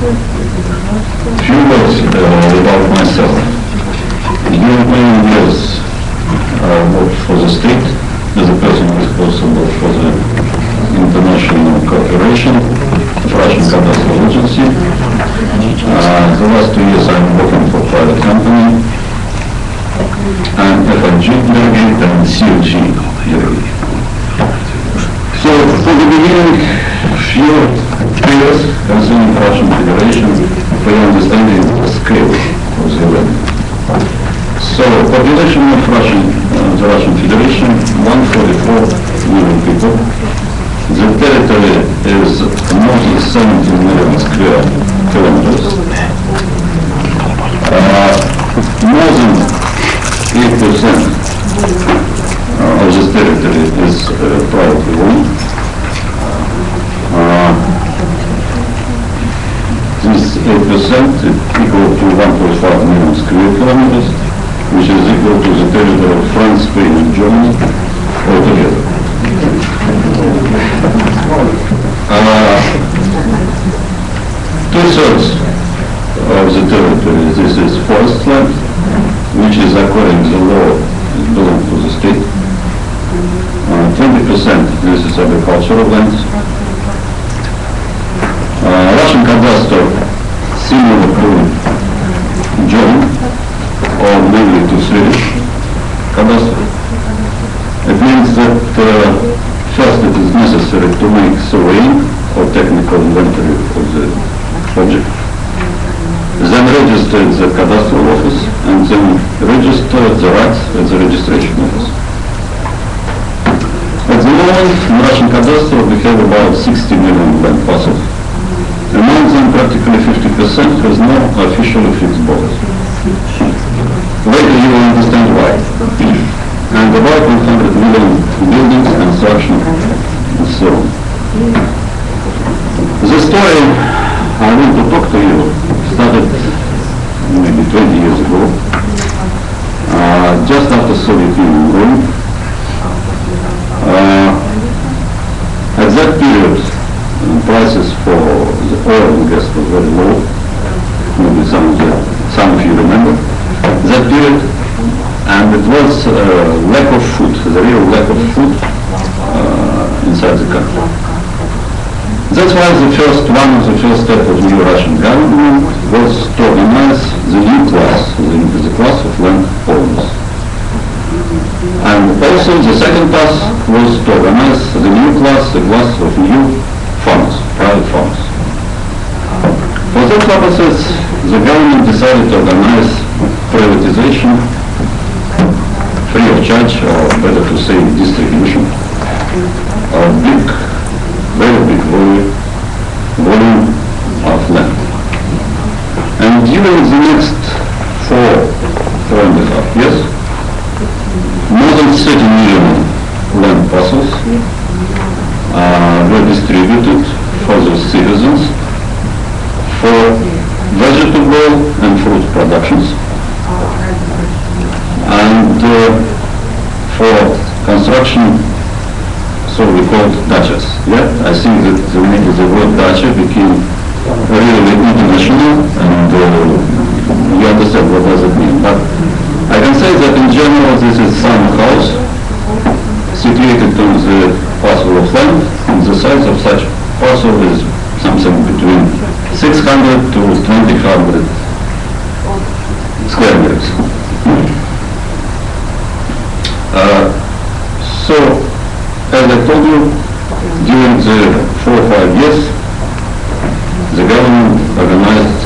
Few words about myself. During many years I worked for the state as a person responsible for the international cooperation of Russian Cadastral Agency. The last 2 years I'm working for private company. I'm FNG delegate and COG delegate. So for the beginning, few figures concerning Russian Federation for your understanding the scale of the event. So population of the Russian Federation, 144 million people. The territory is more than 17 million square kilometers. More than 8% of this territory is privately owned. This 8% is equal to 1.5 million square kilometers, which is equal to the territory of France, Spain, and Germany altogether. Two-thirds of the territory, this is forest land, which is according to the law, it belongs to the state. 20% this is agricultural land. Russian cadastre, similar to German, or mainly to Swedish cadastre. It means that first it is necessary to make surveying or technical inventory of the object, then register at the cadastral office, and then register the rights at the registration office. At the moment, in Russian cadastre we have about 60 million land parcels. Among them, practically 50% has no officially fixed borders. Later you will understand why. And about 100 million buildings, construction, and so on. The story I want to talk to you started maybe 20 years ago, just after Soviet Union ruined. At that period, prices for the oil and gas were very low. Maybe some of you remember that period. And it was lack of food, the real lack of food inside the country. That's why one of the first steps of the new Russian government was to organize the new class, the class of land owners. And also the second task was to organize the new class, the class of new farmers, private farmers. For that purposes, the government decided to organize privatization, free of charge, or better to say distribution, of very big volume of land. And during the next 4.5 years, more than 30 million land parcels were distributed for the citizens for vegetable and fruit productions, and for construction, so we called dachas. Yeah, I think that the word dacha became really international, and you understand what does it mean. But I can say that in general this is some house situated on the parcel of land, and the size of such parcel is something between 600 to 2,000 square meters. So, as I told you, during the 4 or 5 years, the government organized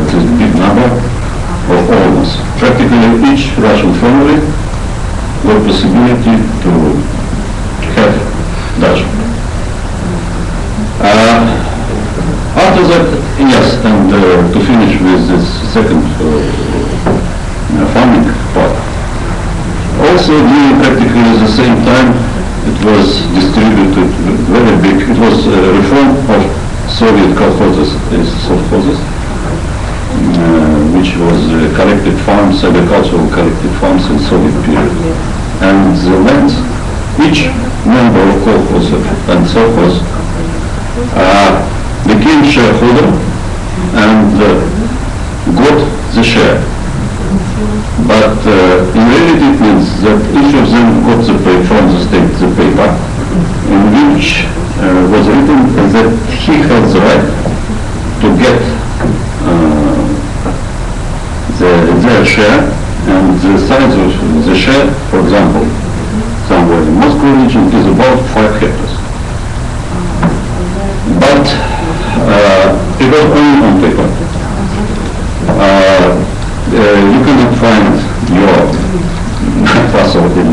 this big number of owners. Practically each Russian family got possibility to have dacha. After that, yes, and to finish with this second farming part, also during practically the same time it was distributed very big, it was a reform of Soviet colchozes, which was collected farms, agricultural collected farms in Soviet period. And the land, each member of colchos and sovkhoz became shareholder and got the share. But in reality it means that each of them got from the state the paper in which was written that he has the right to get their share, and the size of the share, for example, somewhere in Moscow region is about 5 hectares. But it was only on paper. You cannot find your parcel in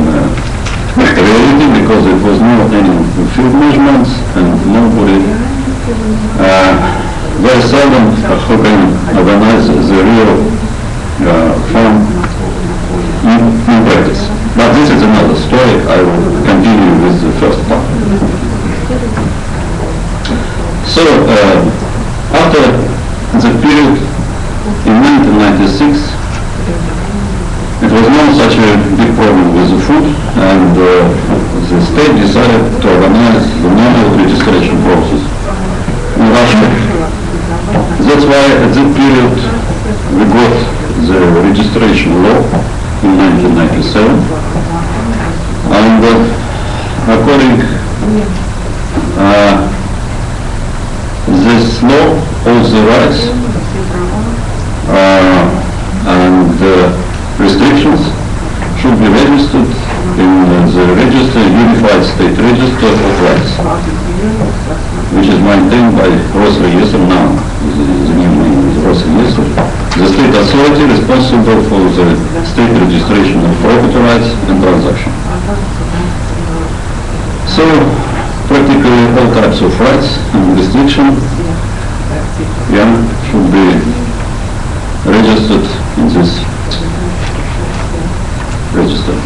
reality because it was not any field measurements and nobody very seldom who can organize the real farm in practice. But this is another story. I will continue with the first part. So after the period in 1996, it was not such a big problem with the food, and the state decided to organize the normal registration process in Russia. That's why at that period we got the registration law in 1997, and according this law, all the rights and restrictions should be registered in the Unified State Register of Rights, which is maintained by Rosregister now. The new name is Rosregister, the state authority responsible for the state registration of property rights and transaction. So practically all types of rights and restrictions should be registered in this register.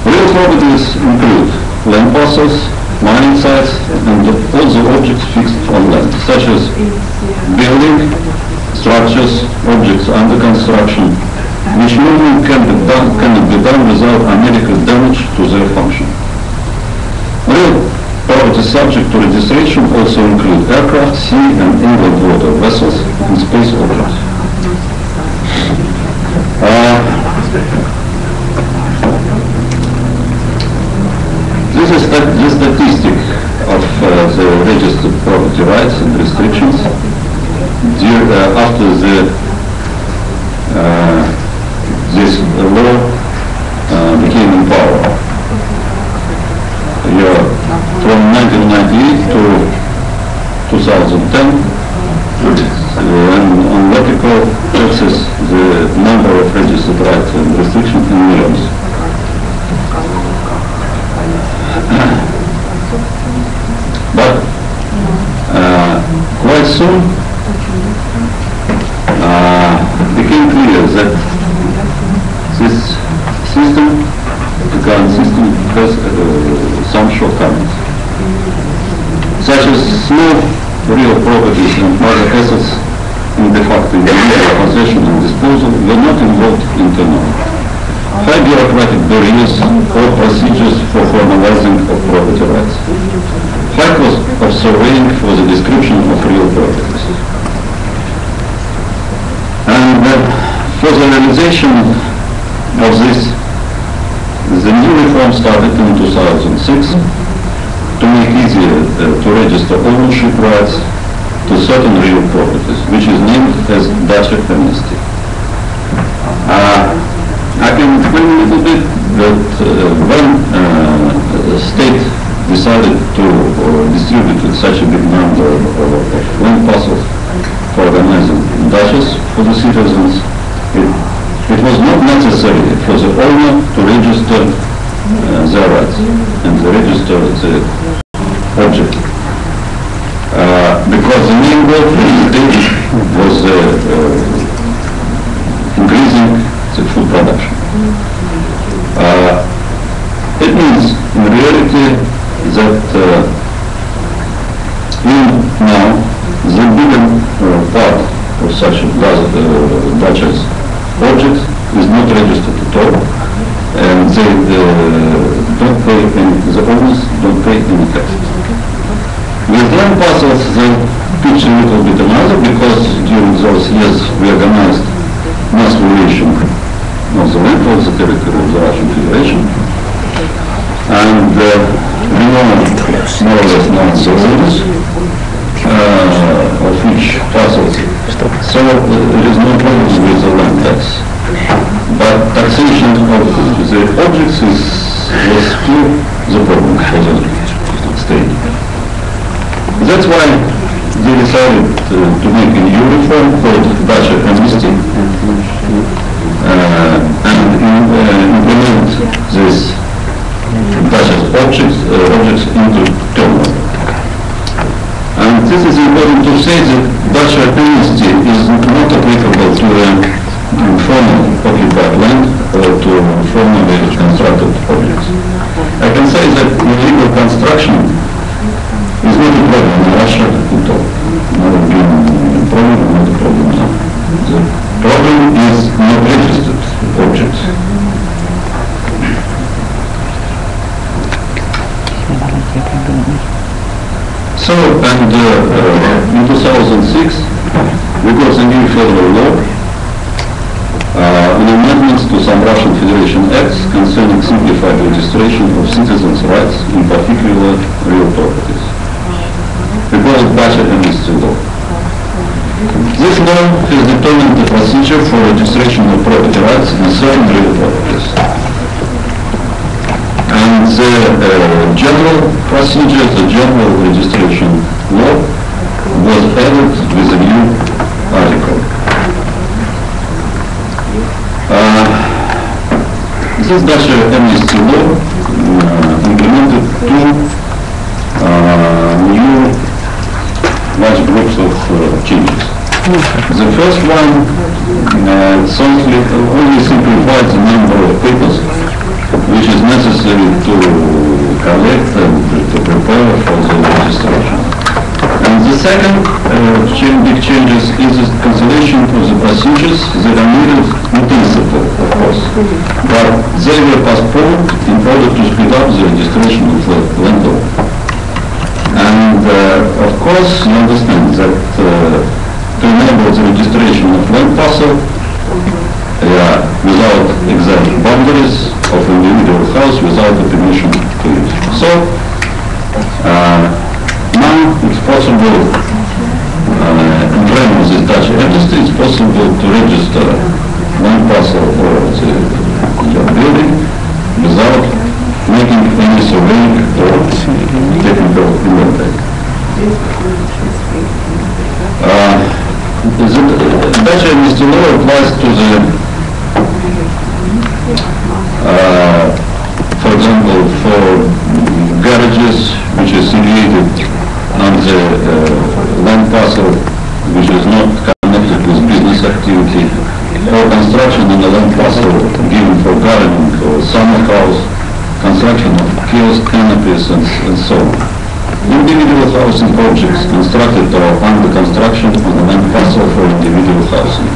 Real properties include land parcels, mining sites, and all the objects fixed on land, such as building, structures, objects under construction, which movement cannot be done without immediate damage to their function. Real property subject to registration also include aircraft, sea and inland water vessels, and space objects. This is the statistic of the registered property rights and restrictions after this law became in power. From 1998 to 2010, and on vertical axis the number of registered rights and restrictions in millions. But quite soon became clear that this system, the current system, has some shortcomings, such as small real properties and other assets in de facto possession and disposal were not involved in turnover. High bureaucratic barriers or procedures for formalizing of property rights. High cost of surveying for the description of real properties. And for the realization of this, the new reform started in 2006 to make easier to register ownership rights to certain real properties, which is named as Dacha amnesty. I can explain a little bit that when the state decided to distribute such a big number of land parcels for organizing dachas for the citizens, it was not necessary for the owner to register their rights and to register the object. Because the main goal of the state was increasing the food production. It means, in reality, that now the bigger part of such dachas objects is not registered at all, and they don't pay any, the owners don't pay any tax. With land parcels, the picture a little bit another, because during those years we organized mass variation of the land of the territory of the Russian Federation. And we know more or less now the rules of each parcel. So there is no problem with the land tax. But taxation of the objects was still the problem for the state. That's why they decided to make a new reform called Dutch amnesty and implement this Dutch objects into turnover. And this is important to say that Dutch amnesty is not applicable to formal occupied land or to formally constructed objects. I can say that illegal construction is not a problem in Russia at all. Not been a problem, not a problem now. The problem is not registered objects. So, and in 2006, we got a new federal law on amendments to some Russian Federation acts concerning simplified registration of citizens' rights, in particular real properties. We call it Dutch amnesty law. This law has determined the procedure for registration of property rights in certain real properties. And the general procedure, the general registration law, was added with a new article. This Dutch amnesty law implemented two new large groups of changes. The first one only simplified the number of papers which is necessary to collect and to prepare for the registration. And the second big changes is the cancellation of the procedures that are needed in principle, of course. But they were postponed in order to speed up the registration of the landlord. And of course, you understand that to enable the registration of land parcel without exact boundaries of individual house, without the permission to it. So now it's possible, in terms of this Dutch amnesty, it's possible to register one parcel or the building without making any surveying or technical inventory. The Dutch amnesty law applies to the, for example, for garages which is situated on the land parcel which is not connected with business activity, or construction on the land parcel given for gardening or summer house, construction of kiosk canopies and so on. Individual housing projects constructed or under construction on the land parcel for individual housing.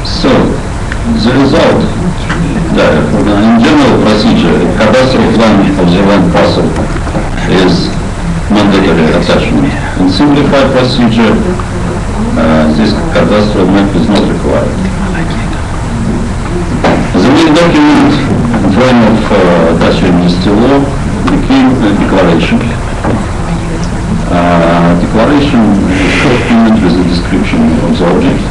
So, the result, in general procedure, cadastral plan of the land parcel is mandatory attachment. In simplified procedure, this cadastral map is not required. The main document in frame of Dutch amnesty law became a declaration. Declaration is a short document with a description of the object.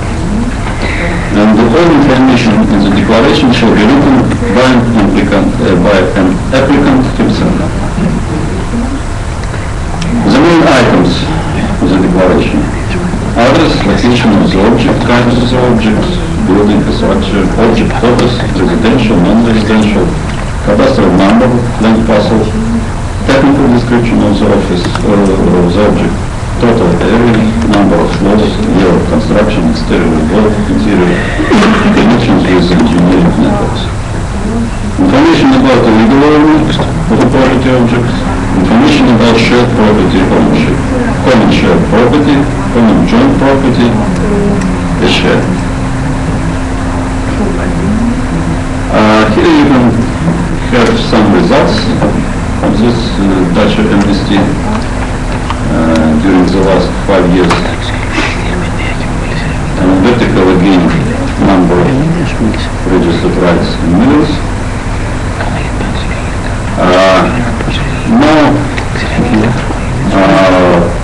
And the whole information in the declaration shall be written by an applicant himself. The main items of the declaration: address, location of the object, kind of the object, building structure, object purpose, residential, non-residential, cadastral number, land parcel, technical description of the office, the object, total area, number of floors, year of construction, exterior work, interior, connections with engineering networks. Information about the legal owner of the property object, information about shared property ownership, common shared property, common joint property, a share. Here you can have some results of this Dutch amnesty during the last 5 years. And vertical again, number of registered rights in millions. Now,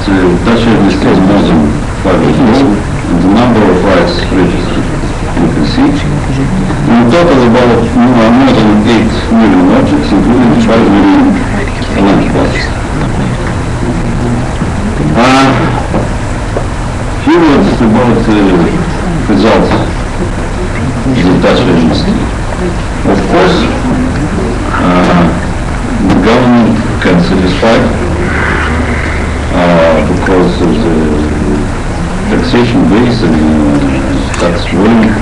the Dutch amnesty is more than 5 years old, and the number of rights registered, you can see. In total, about more than 8 million objects, including 5 million land plots. Few words about the results of the Dutch amnesty. Of course, the government can satisfy because of the taxation base and tax volume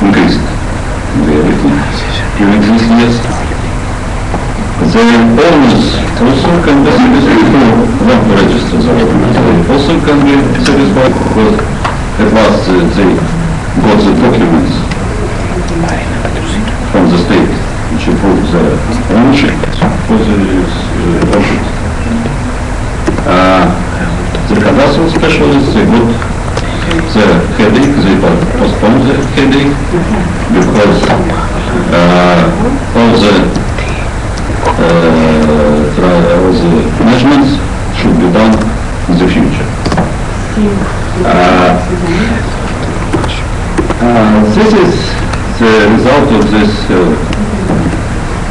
increased very little during these years. The owners also can be satisfied who want to register the owners. They also can be satisfied because at last they got the documents from the state which approve the ownership for the object. The cadastral specialists, they got the headache, they postponed the headache because all the measurements should be done in the future. This is the result of this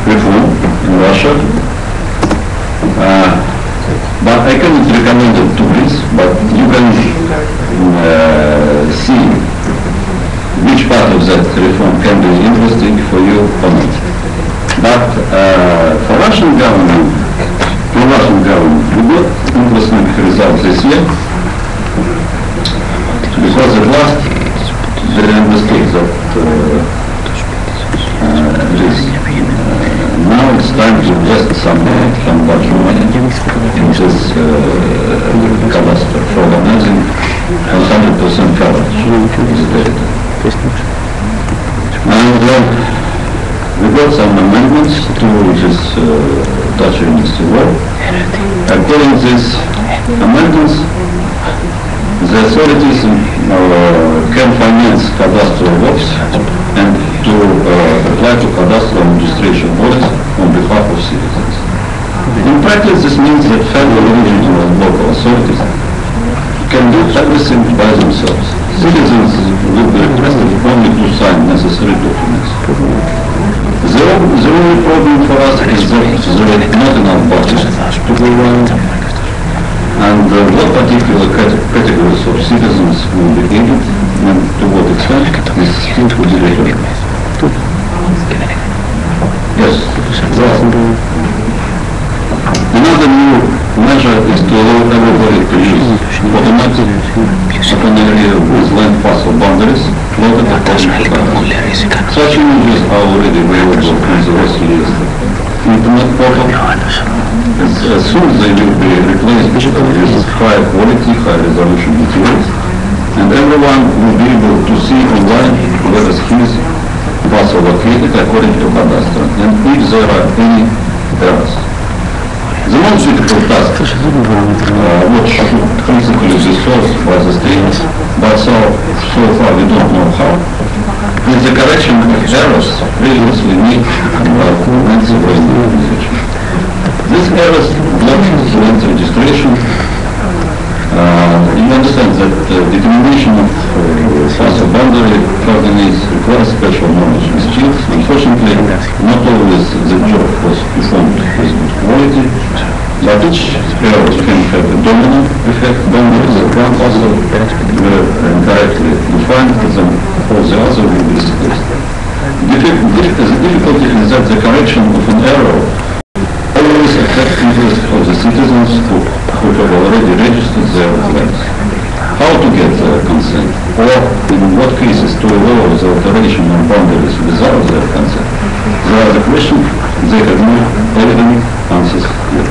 reform in Russia. But I cannot recommend it to please, but you can see which part of that reform can be interesting for you or not. But for Russian government, we got interesting results this year, because at last they understood that now it's time to invest some budget money in this cadastre for organizing 100% coverage of the territory. And we got some amendments to this Dutch amnesty law. According to these amendments, the authorities can finance cadastral works and to apply to cadastral registration bodies on behalf of citizens. In practice, this means that federal, regional and local authorities can do everything by themselves. Citizens will be requested only to sign necessary documents. The only problem for us is that there is not enough budget to go around, and what particular categories of citizens will be aided and to what extent is still to be determined. Yes. Another new measure is to allow everybody to use automatic open area with land parcel boundaries plotted according to colors. Such images are already available on the Rossiy's internet portal. As soon as they will be replaced with high quality, high resolution materials, and everyone will be able to see online where is his parcel located according to cadastre, and if there are any errors. The most difficult task, which principally is solved by the state, but so far we don't know how, is the correction of errors previously made by land organization. These errors block the land registration. You understand that determination of parcel boundary coordinates requires special knowledge and skills. Unfortunately, not always the job was performed with good quality, but each error can have a domino effect. Boundaries of one parcel were incorrectly defined, then all the other will be displaced. The difficulty is that the correction of an error always affects interest of the citizens who have already registered their lands. How to get their consent, or in what cases to allow the alteration of boundaries without their consent. There are the questions they have no evident answers yet.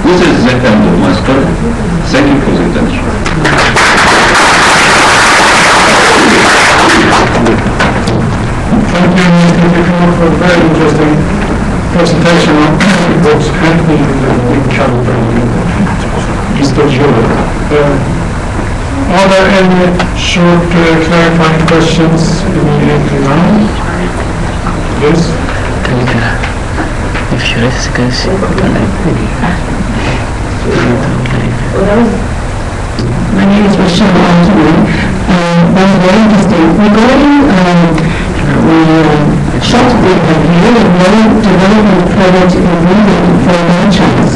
This is the end of my story. Thank you for the attention. Thank you, Mr. happening in the big country, East of Europe. Are there any short clarifying questions immediately now? Yes? My name is Michelle Altman. That's very interesting. Regarding we shot the idea of no development project agreement for merchants.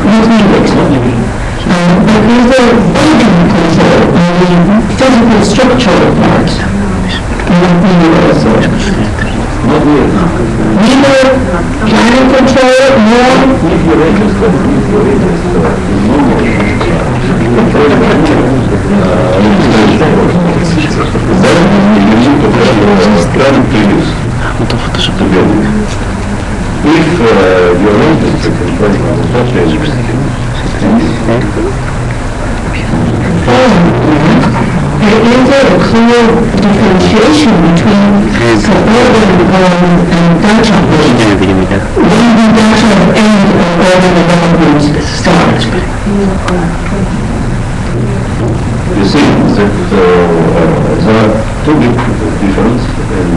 Not needed. But is there building control on the physical structural part? Not needed also. Neither planning control nor if you're interested in personal purchase, is there a clear differentiation between suburban and dacha? When the dacha end and urban development start? You see that there are two big differences in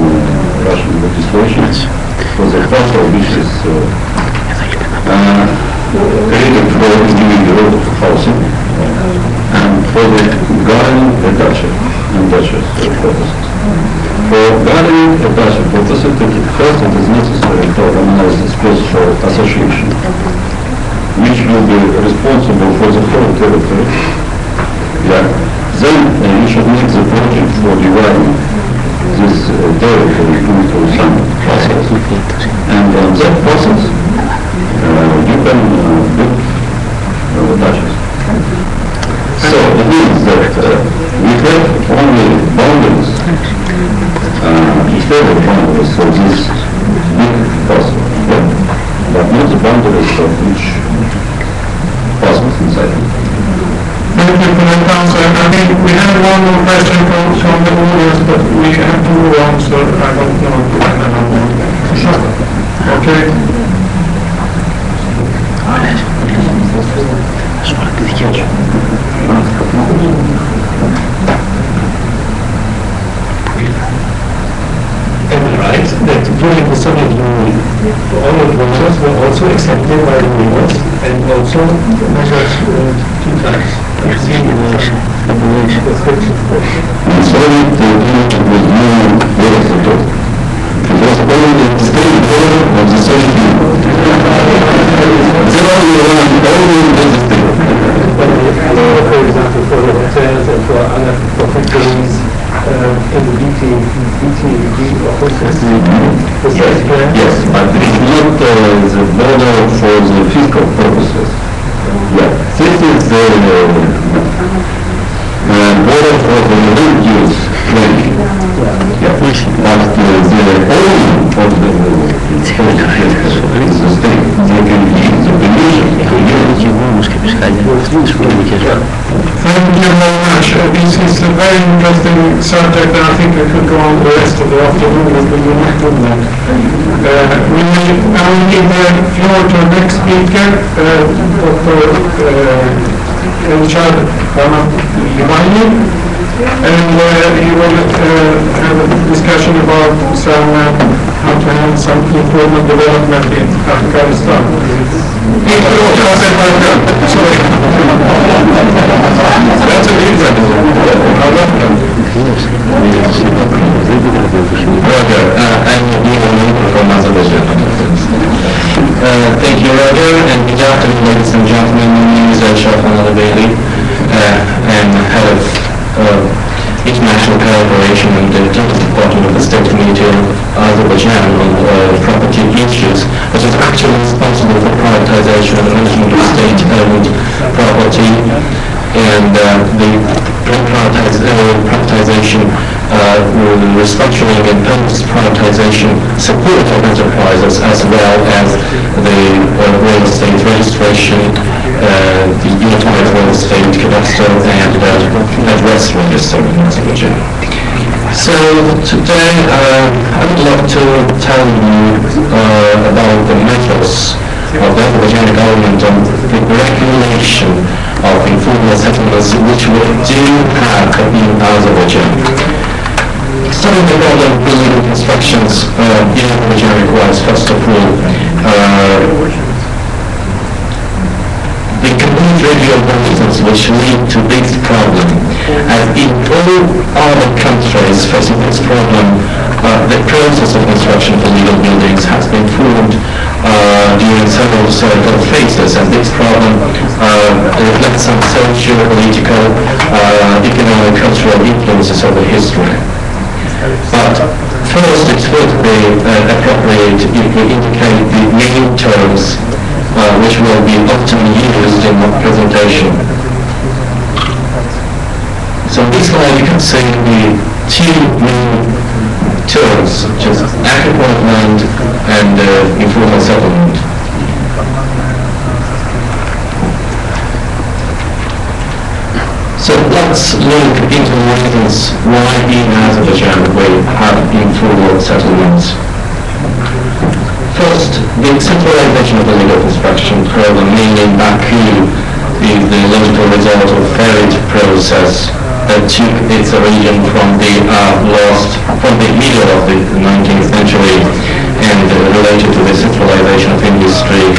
Russian legislation. For the first of which is created for individual housing and for the gardening and dacha purposes. For gardening and dacha purposes, first it is necessary to organize a special association which will be responsible for the whole territory. Then you should make the project for dividing this territory into some process. And on that process, you can build dachas. So it means that we have only boundaries, external boundaries for this big parcel, but not the boundaries of each parcel inside. Thank you for that answer. I mean, we have one more question from the audience, but we have to move on, so I don't know if we can have one more. Okay. Am I right that during the Soviet Union, all of measures were also accepted by the rulers and also measured 2 times? In Soviet Union was no very settled. It was only the state border of the Soviet Union. There only in the state. For example, for the hotels and for other factories in the BT offices. Yes, but it is not the border for the fiscal purposes. Yeah, this is the border for the land use planning. Yeah, but the owner of the state, they can give the permission to use. Thank you very much. This is a very interesting subject, and I think we could go on the rest of the afternoon, but we will not do that. We will now give the floor to our next speaker, Dr. Richard Michanikos, and he will have a discussion about how to handle some informal development in Afghanistan. Sorry. That's a difference. Roger, I'm Michanikos from Azerbaijan. Thank you, Roger, and good afternoon, ladies and gentlemen. My name is Shafan Al-Bailey. I'm head of international cooperation and the Technical Department of the State Committee of Azerbaijan on property issues, which is actually responsible for privatization and management of state-owned property, and the privatization, restructuring and post-privatization support of enterprises, as well as the real estate registration, the unified real estate cadastre, and address register in Azerbaijan. So today I would like to tell you about the methods of the Azerbaijani government on the regulation of informal settlements which we do have in Azerbaijan. Some of the problem with illegal constructions in Azerbaijan requires, first of all, the complete review of the reasons which lead to this problem. As in all other countries facing this problem, the process of construction for legal buildings has been formed during several phases, and this problem reflects some social, political, economic, cultural influences of the history. But first, it would be appropriate if we indicate the main terms which will be often used in the presentation. So on this slide you can see the two main terms, which is occupied land and informal settlement. So let's look into the reasons why in Azerbaijan we have informal settlements. First, the centralization of the legal construction problem, mainly in Baku, is the logical result of a varied process that took its origin from the middle of the 19th century and related to the centralization of industry,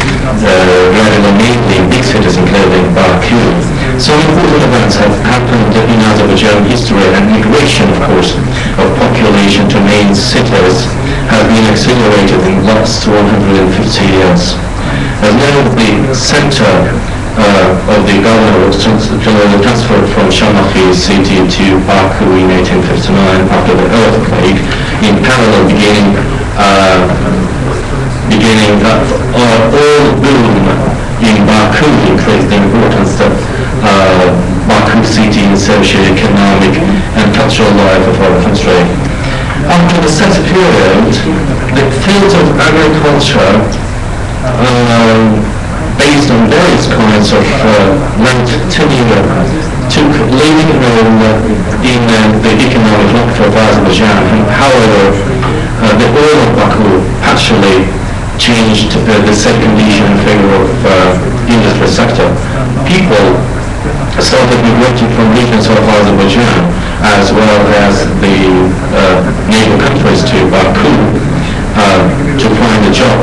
gradually mainly in big cities including Baku. Some important events have happened in Azerbaijan history, and migration, of course, of population to main cities has been accelerated in the last 150 years. As now the center of the governor was transferred from Shamahi city to Baku in 1859 after the earthquake, in parallel beginning oil boom in Baku increased the importance of Baku city in socio-economic and cultural life of our country. After the set period, the field of agriculture, based on various kinds of land tenure, took leading role in the economic life of Azerbaijan. However, the oil of Baku actually changed the set condition in favor of industry sector. People started migrating from regions of Azerbaijan as well as the neighbor countries to Baku to find a job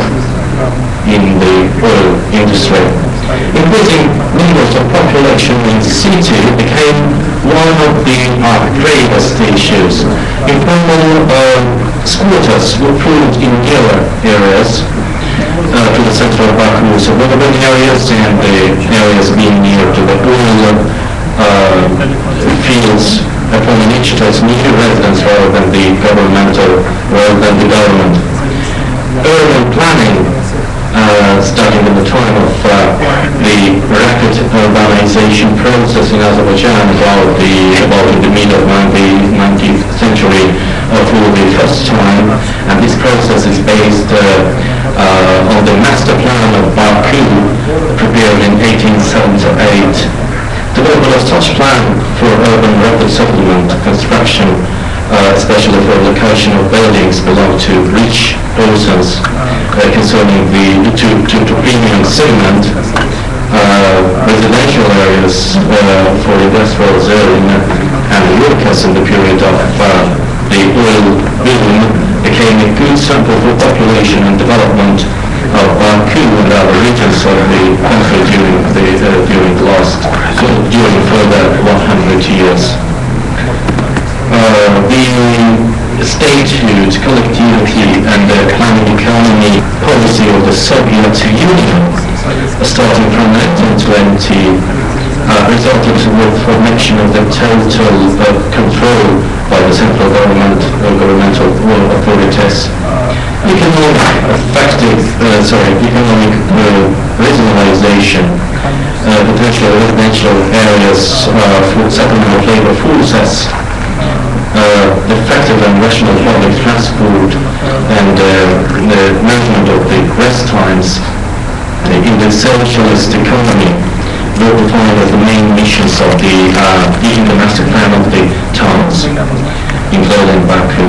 in the oil industry. Increasing numbers of population in the city became one of the gravest issues. Informal squatters were proved in nearer areas to the center of Baku, suburban areas and the areas being near to the oil fields upon each place new residents rather than the government. Urban planning, starting at the time of the rapid urbanization process in Azerbaijan about in the middle of the 19th century for the first time, and this process is based on the master plan of Baku prepared in 1878. Development of such plan for urban rapid settlement construction, especially for location of buildings belong to rich persons, concerning to premium segment, residential areas for industrial zone and workers in the period of the oil boom became a good sample for population and development of Baku and other regions of the country during further 100 years. The statehood, collectivity and the planning economy policy of the Soviet Union, starting from 1920, resulted with formation of the total control by the central government or governmental authorities. Economic regionalization, potential residential areas for settlement of labor forces, effective and rational public transport, and the management of the rest times in the socialist economy were defined as the main missions of the master plan of the towns, including Baku.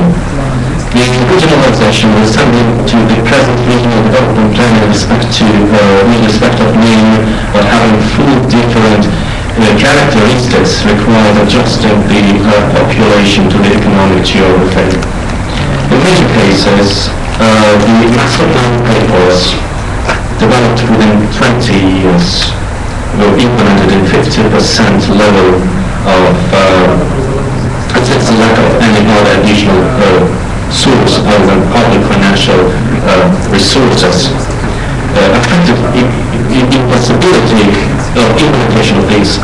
The regionalization was subject to the present regional development plan in respect of name, but having full different characteristics required adjusting the population to the economic geography. In major cases, the master plan papers developed within 20 years were implemented in 50% level of since the lack of any other additional source other than public financial resources affected impossibility of implementation of these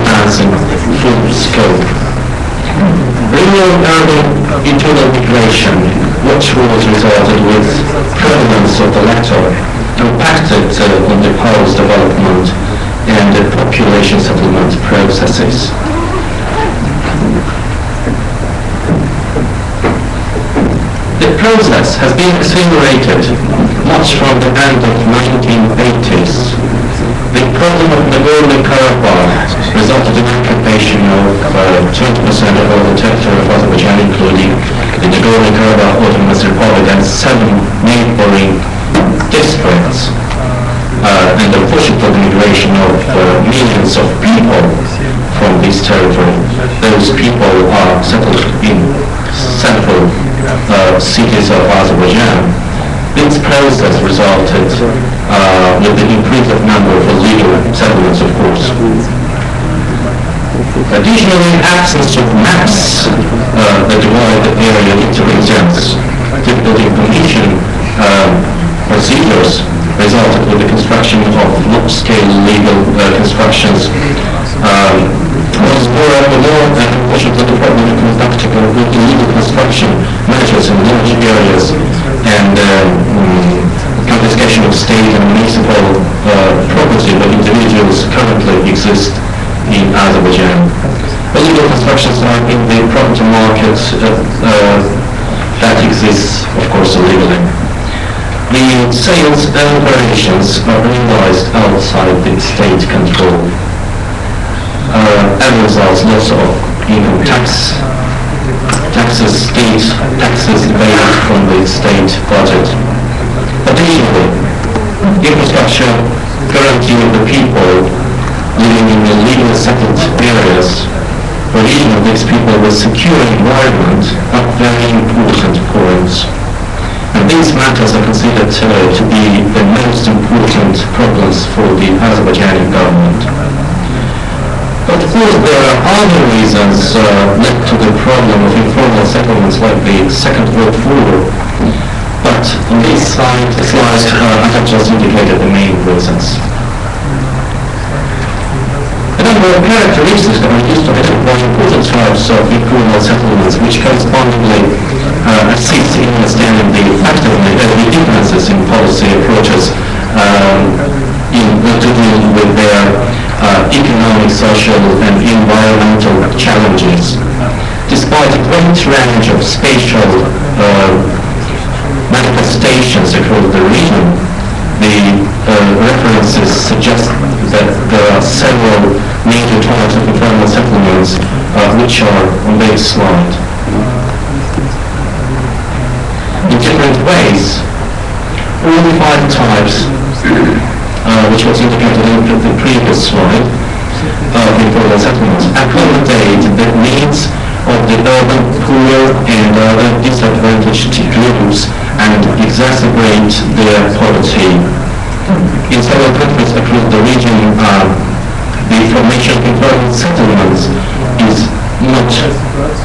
plans in full scope. Rural urban internal migration, which was resulted with prevalence of the latter, impacted on the post development and the population settlement processes. The process has been accelerated much from the end of 1980s. The problem of Nagorno-Karabakh resulted in occupation of 20% of all the territory of Azerbaijan, including the Nagorno-Karabakh Autonomous Republic and 7 neighboring districts, and the pushing for the migration of millions of people from this territory. Those people are settled in central cities of Azerbaijan. This process resulted with the increase of number of illegal settlements, of course. Additionally, absence of maps that divide the area into regions, difficult information procedures resulted with the construction of large-scale illegal constructions. Was moreover unfortunately the problem of conducting illegal construction measures in large areas and confiscation of state and municipal property that individuals currently exist in Azerbaijan. Illegal constructions are in the property market that exists, of course, illegally. The sales and operations are realized outside the state control. As a result, lots of income taxes, state taxes evaded from the state budget. Additionally, infrastructure guaranteeing the people living in the legally settled areas, provision of these people with secure environment are very important points. And these matters are considered to be the most important problems for the Azerbaijani government. Of course, there are other reasons linked to the problem of informal settlements like the Second World War. But on this slide, I have just indicated the main reasons. A number of characteristics that are used to identify important types of informal settlements, which correspondingly assist in understanding the differences in policy approaches to deal with their economic, social, and environmental challenges. Despite a great range of spatial manifestations across the region, the references suggest that there are several major types of informal settlements which are on this slide. In different ways, all the 5 types which was indicated in the previous slide of informal settlements accommodate the needs of the urban poor and other disadvantaged groups and exacerbate their poverty. In several countries across the region, the formation of informal settlements is not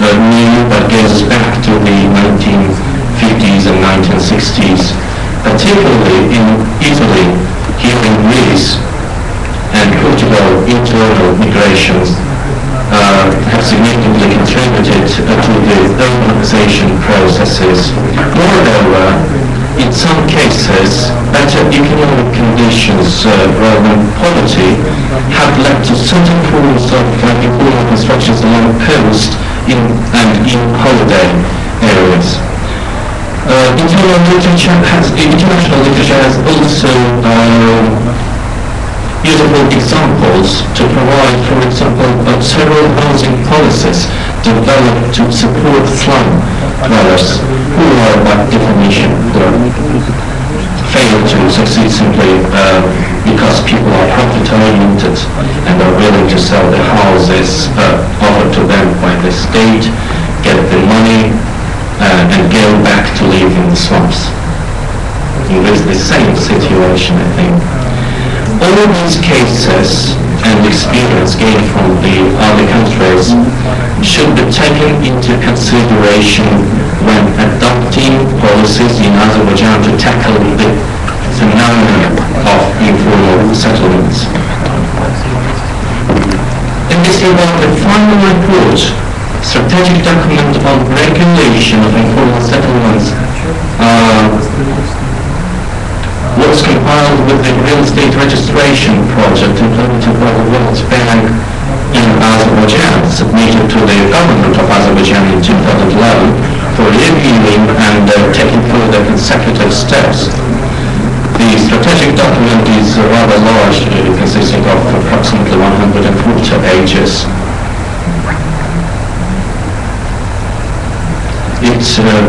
new, but goes back to the 1950s and 1960s, particularly in Italy, here in Greece, and Portugal. Internal migrations have significantly contributed to the urbanization processes. Moreover, in some cases, better economic conditions rather than poverty have led to certain forms of informal constructions along coast and in holiday areas. International literature has also useful examples to provide, for example, several housing policies developed to support slum dwellers who are by definition fail to succeed simply because people are profit-oriented and are willing to sell their houses offered to them by the state, get the money, and go back to live in the slums. It is the same situation, I think. All these cases and experience gained from the other countries should be taken into consideration when adopting policies in Azerbaijan to tackle the phenomenon of informal settlements. In this regard, the final report, strategic document on regulation of informal settlements, was compiled with the real estate registration project implemented by the World Bank in Azerbaijan, submitted to the government of Azerbaijan in 2011 for reviewing and taking further consecutive steps. The strategic document is rather large, consisting of approximately 140 pages. It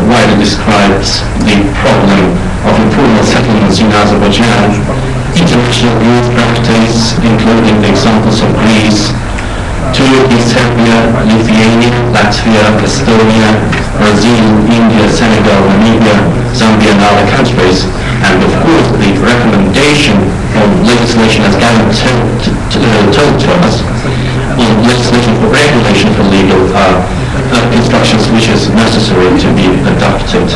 widely describes the problem of informal settlements in Azerbaijan, international youth practice, including the examples of Greece, Turkey, Serbia, Lithuania, Latvia, Estonia, Brazil, India, Senegal, Namibia, Zambia, and other countries, and of course the recommendation on legislation as Gavin told to us, on legislation for regulation for legal instructions which is necessary to be adopted.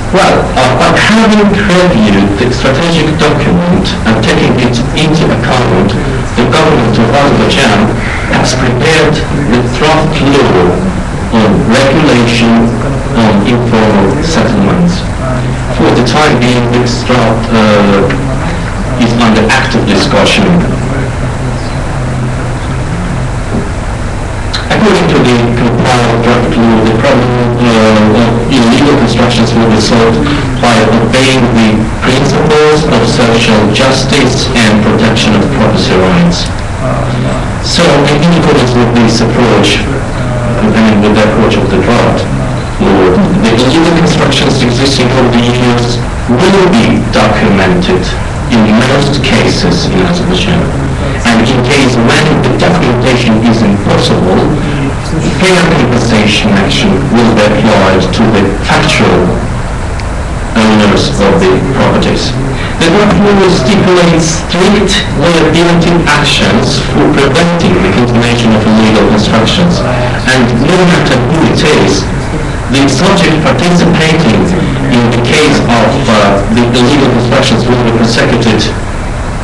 Well, by having reviewed the strategic document and taking it into account, the government of Azerbaijan has prepared the draft law on regulation on informal settlements. For the time being, this draft is under active discussion. According to the compiled draft law, the problem of illegal constructions will be solved by obeying the principles of social justice and protection of property rights. So, in accordance with this approach, and with the approach of the draft law, the illegal constructions existing over the years will be documented in most cases in Azerbaijan. And in case when the documentation is impossible, fair compensation action will be applied to the factual owners of the properties. The draft law stipulates strict liability actions for preventing the continuation of illegal constructions, and no matter who it is, the subject participating in the case of the illegal constructions will be prosecuted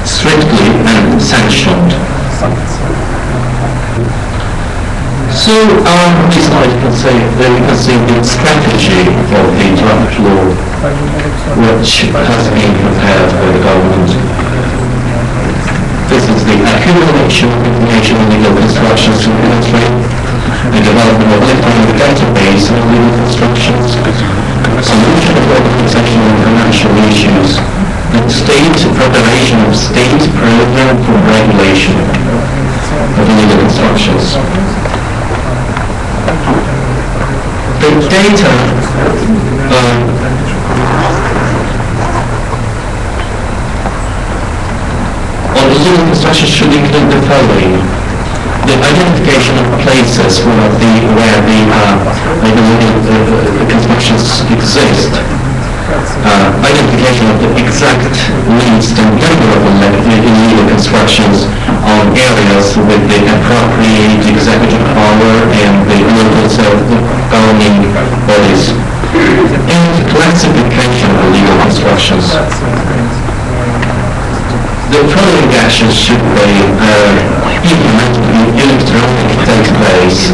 strictly and sanctioned. So on this slide you can see the strategy of the draft law which has been prepared by the government. This is the accumulation of information on legal constructions in the country, the development of electronic database on legal constructions, solution of organizational and financial issues, the preparation of state program for regulation of legal constructions. The data on illegal construction should include the following: the identification of places where the illegal constructions exist, identification of the exact list and number of illegal constructions on areas with the appropriate executive power and the local self-governing bodies, and classification of illegal constructions. The following actions should be implemented in electronic database.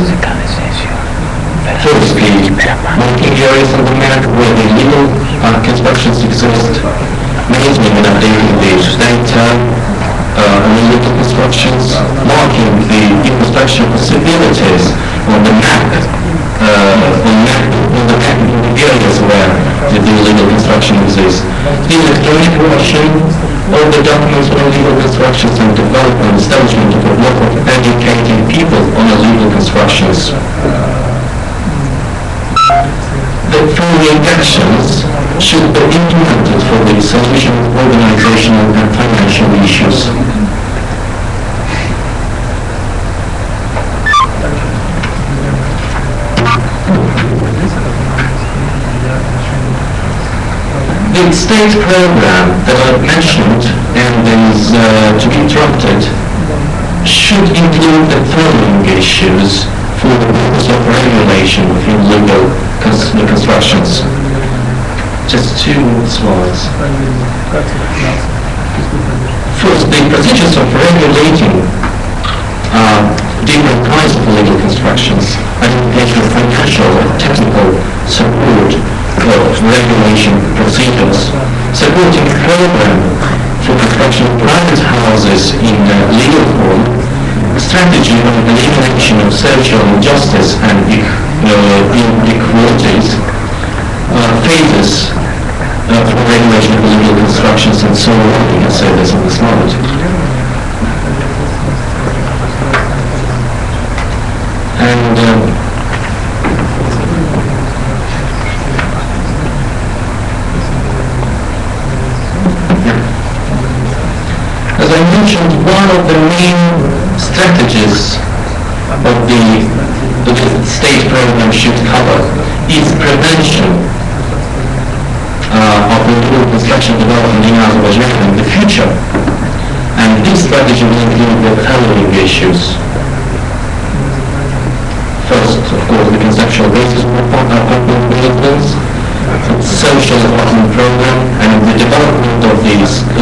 Firstly, marking areas on the map where the illegal constructions exist, maintaining and updating the data on illegal constructions, marking the infrastructure possibilities on the map, on the areas where the illegal construction exists. The electronic version all the documents for illegal constructions and development, establishment of a block of educating people on illegal constructions. The following actions should be implemented for the solution of organizational and financial issues. The state program that I've mentioned and is to be drafted should include the following issues for the purpose of regulation of illegal constructions. Just 2 slides. First, the procedures of regulating different kinds of illegal constructions, identification of financial and technical support of regulation procedures, supporting a program for construction of private houses in legal form, strategy of elimination of social injustice and inequalities, phases for regulation of illegal constructions, and so on. You can say this on the slide. And as I mentioned, one of the main strategies of the state program should cover is prevention of illegal construction development in Azerbaijan in the future. And this strategy will include the following issues. First, of course, the conceptual basis of apartment buildings, social apartment program, and the development of the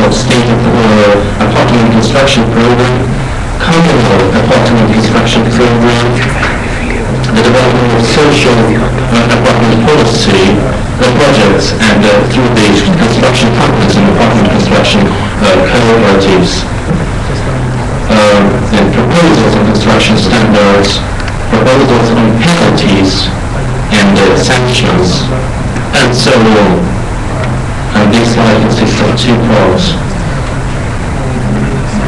state apartment construction program, communal apartment construction program, the development of social apartment policy projects, and through the construction companies and apartment construction cooperatives, and proposals on construction standards, proposals on penalties and sanctions, and so on. And this slide consists of 2 parts.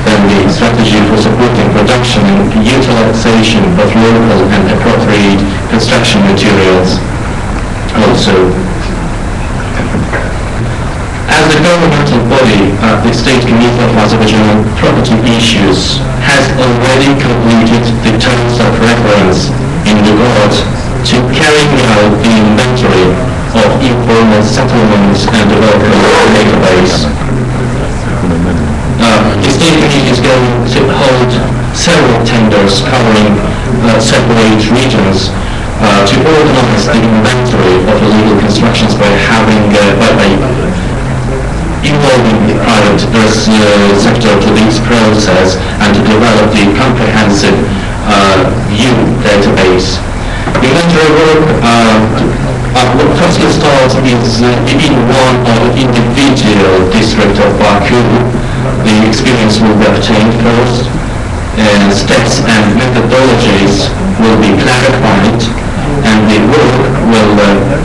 Then the strategy for supporting production and utilization of local and appropriate construction materials. Also, as a governmental body, the State Committee of Azerbaijan on Property Issues has already completed the terms of reference in regard to carrying out the inventory of informal settlements and development database. The State Committee is going to hold several tenders covering separate regions to organize the inventory of illegal constructions by involving the private sector to this process and to develop the comprehensive EU database. The inventory work firstly starts in one individual district of Baku. The experience will be obtained first, and steps and methodologies will be clarified, and the work will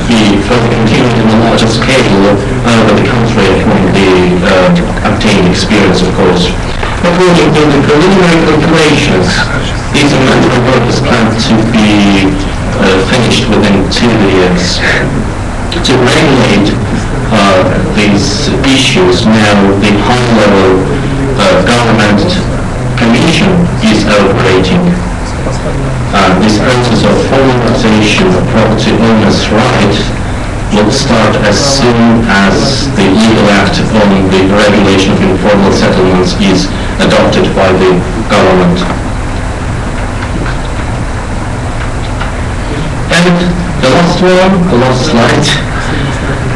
be further continued on a larger scale over the country from the obtained experience, of course. According to the preliminary calculations, this inventory work is planned to be finished within 2 years. To regulate these issues, now the high-level government commission is operating. This process of formalization of property owners' rights will start as soon as the legal act on the regulation of informal settlements is adopted by the government. And the last one, the last slide,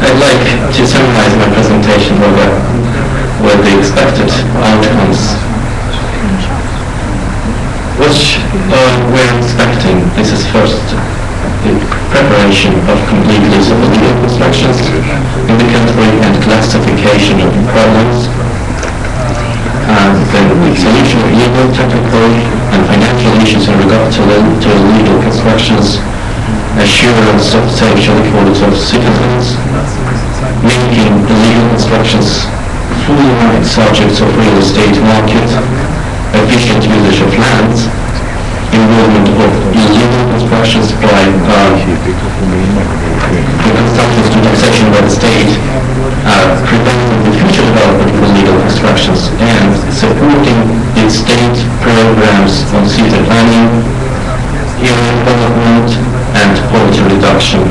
I'd like to summarize my presentation with the expected outcomes, which we're expecting. This is first the preparation of complete list of illegal constructions in the country and classification of problems, and then the solution of legal, technical and financial issues in regard to illegal constructions, assurance of social equality of citizens, making illegal constructions fully right subjects of real estate market, efficient usage of lands, involvement of illegal construction supply, the constructions to taxation by the state, preventing the future development of illegal constructions, and supporting the state programs on city planning, area development, and poverty reduction.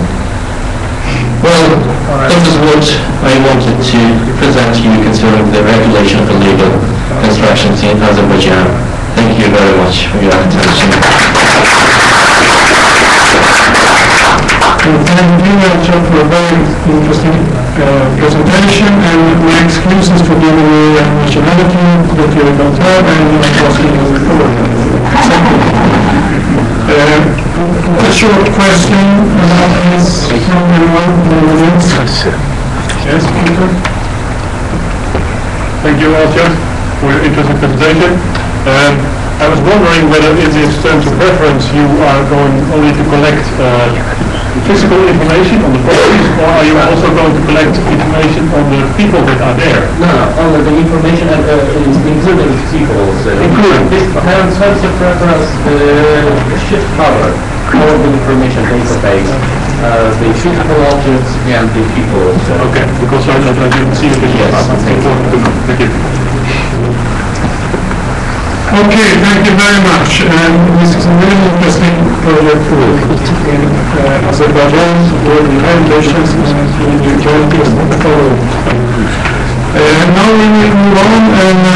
Well, this is what I wanted to present to you concerning the regulation of illegal constructions in Azerbaijan. Thank you very much for your attention. Thank you, John, for a very interesting presentation, and my excuses for giving you a nationality that you don't have, and asking you the floor. A short question about this from anyone in the audience. Yes, Peter? Thank you, Arthur, for your interesting presentation. I was wondering whether in this terms of reference you are going only to collect physical information on the properties, or are you also going to collect information on the people that are there? No, only the information is including people also. Including? This terms of reference should cover all the information database, the physical objects and the people also. Okay, because I didn't see it. Yes, important to know. Thank you. Okay, thank you very much. This is a really interesting project in Azerbaijan, supporting heritage and community utilities and following. Now we will move on, and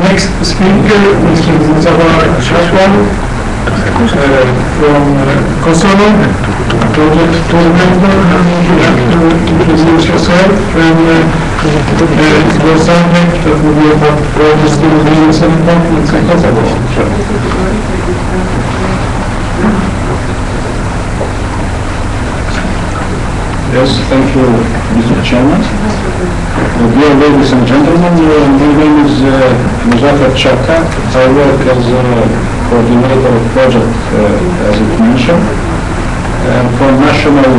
next speaker is Zavar Shashwal from Kosovo, project coordinator. You have to introduce yourself, and your subject that will be about project buildings and apartments in Kosovo. Yes, thank you, Mr. Chairman. Dear ladies and gentlemen, my name is Muzaffer Chaka. I work as a coordinator of project, as it mentioned, for National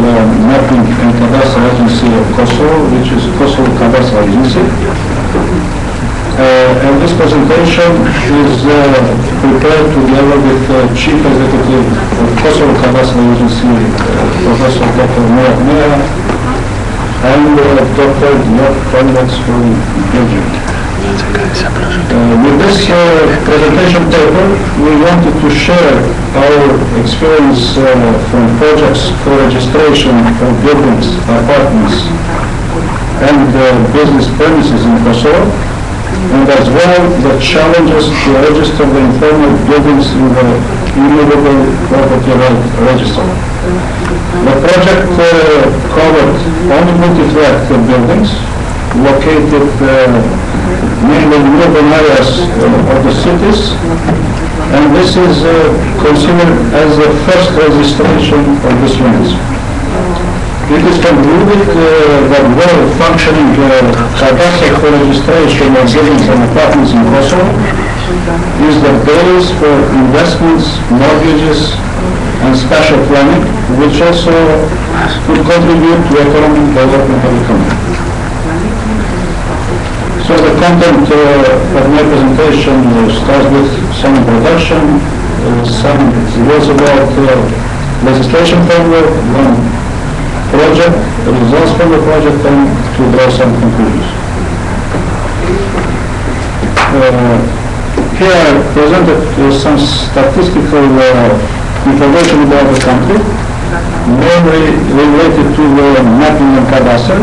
Mapping and Cadastral Agency of Kosovo, which is Kosovo Cadastral Agency. And this presentation is prepared together with Chief Executive of Kosovo Cadastral Agency, Professor Dr. Murat Mera, and Dr. Diop Konrad from Belgium. With this presentation paper, we wanted to share our experience from projects for registration of buildings, apartments, and business premises in Kosovo, and as well the challenges to register the informal buildings in the immutable property right register. The project covered only multi-flat buildings located mainly in urban areas of the cities, and this is considered as the first registration of these units. It is concluded that well-functioning cadastre for registration of buildings and apartments in Kosovo is the base for investments, mortgages, and spatial planning, which also could contribute to economic development of the country. So the content of my presentation starts with some introduction, some words about legislation framework, one project, the results from the project, and to draw some conclusions. Here I presented some statistical information about the country, mainly related to the mapping and cadastre,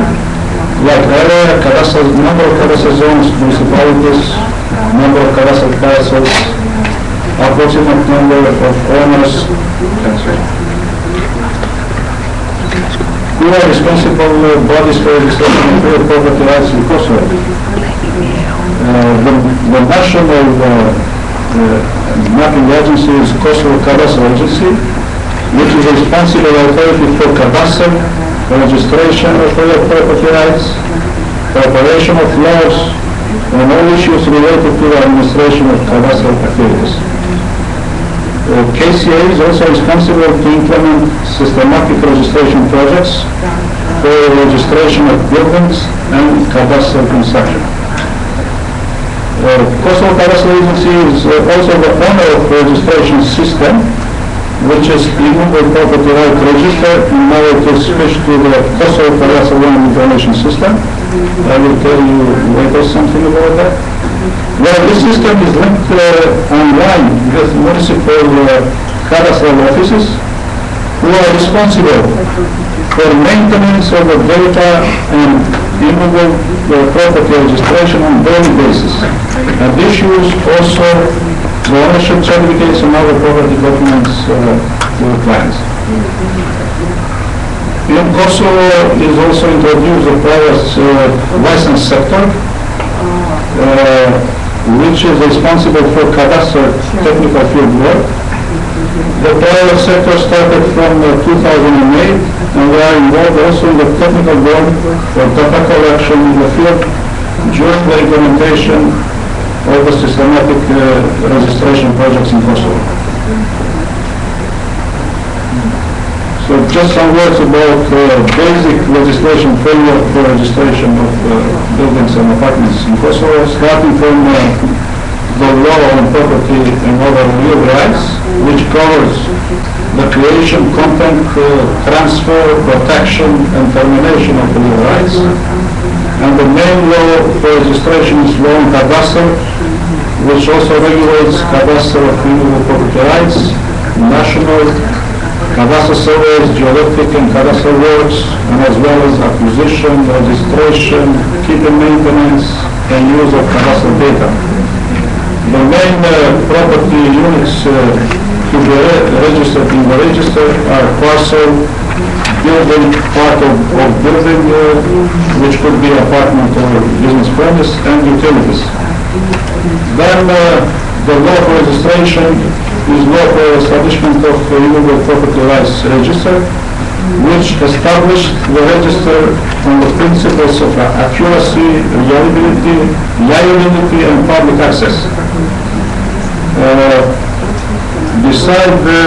like area, number of cadastre zones, municipalities, number of cadastre parcels, approximate number of owners, etc. We are responsible bodies for registration of real property rights in Kosovo. The national mapping agency is Kosovo Cadastral Agency, which is a responsible authority for cadastre, registration of real property rights, preparation of laws, and all issues related to the administration of cadastral activities. KCA is also responsible to implement systematic registration projects for registration of buildings and cadastral construction. Kosovo Cadastral Agency is also the owner of the registration system, which is Immovable Property Right Register. Now it is switched to the Kosovo Cadastral Land Information System. I will tell you later something about that. Well, this system is linked online with municipal cadastral offices who are responsible for maintenance of the data and immovable property registration on daily basis, and issues also the ownership certificates and other property documents to the clients. In Kosovo is also introduced the private license sector, which is responsible for cadastral technical field work. The private sector started from 2008, and we are involved also in the technical work for data collection in the field during the implementation of the systematic registration projects in Kosovo. So just some words about basic legislation framework for registration of buildings and apartments in Kosovo, starting from the law on property and other real rights, which covers the creation, content, transfer, protection, and termination of real rights. And the main law for registration is law on cadastre, which also regulates cadastre of renewable property rights, national cadastre surveys, geodetic and cadastral works, and as well as acquisition, registration, keeping maintenance, and use of cadastral data. The main property units to be registered in the register are parcel, building, part of building, which could be apartment or business premise, and utilities. Then the law for registration is law for establishment of renewable property rights register, which established the register on the principles of accuracy, reliability, and public access. Beside the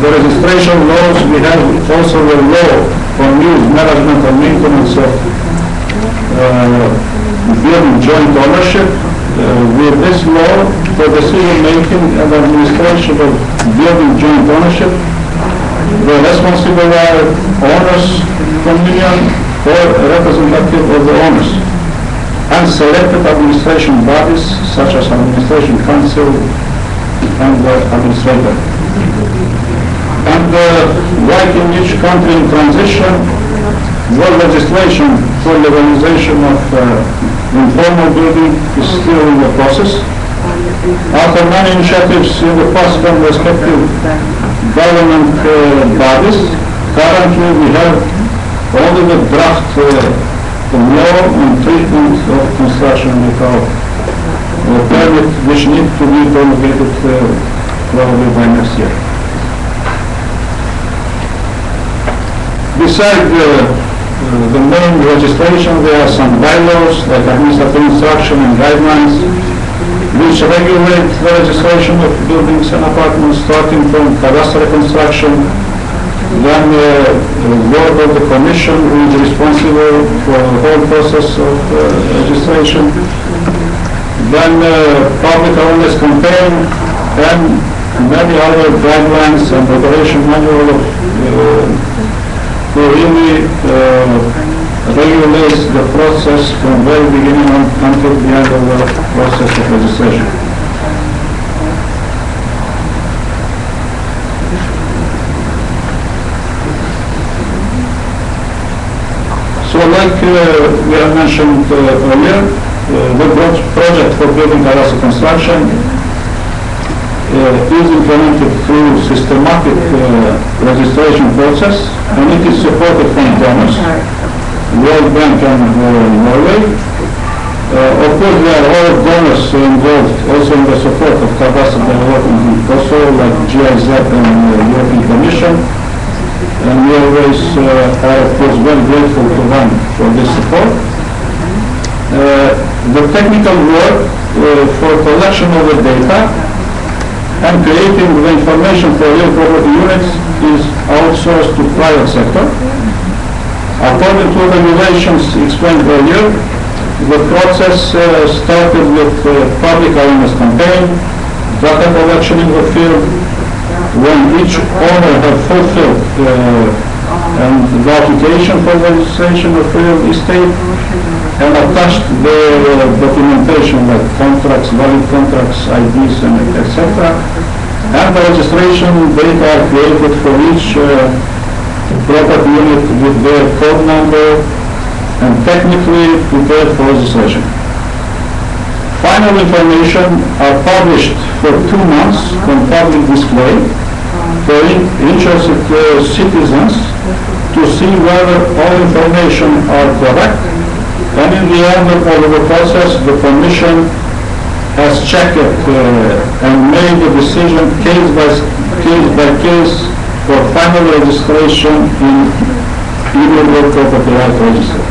registration laws, we have also the law on use, management, and maintenance of building joint ownership. With this law, for decision-making and administration of building joint ownership, the responsible are owners, communion, or representative of the owners, and selected administration bodies such as administration council and the administrator. And like in each country in transition, the legislation for legalization of informal building is still in the process. After many initiatives in the past from respective government bodies, currently we have only the draft law on treatment of construction without permit, which need to be promulgated probably by next year. Besides the main registration, there are some bylaws like administrative instruction and guidelines which regulate the registration of buildings and apartments, starting from cadastral construction, then the board of the commission who is responsible for the whole process of registration, then public awareness campaign, and many other guidelines and operation manual who really regulates the process from very beginning until the end of the process of registration. So like we have mentioned earlier, the project for building cadastral construction is implemented through systematic registration process, and it is supported from donors, World Bank and Norway. Of course, there are all donors involved also in the support of cadastral development in Kosovo, like GIZ and the European Commission, and we always are, of course, very grateful to them for this support. The technical work for collection of the data and creating the information for real property units is outsourced to private sector. According to the regulations explained earlier, the process started with public awareness campaign, data collection in the field, when each owner had fulfilled and the application for registration of real estate and attached the documentation like contracts, valid contracts, IDs, and etc. And the registration data are created for each property unit with their code number and technically prepared for registration. Final information are published for 2 months on public display for interested citizens to see whether all information are correct, and in the end of the process the Commission has checked it and made a decision case by case for final registration in either real property right register.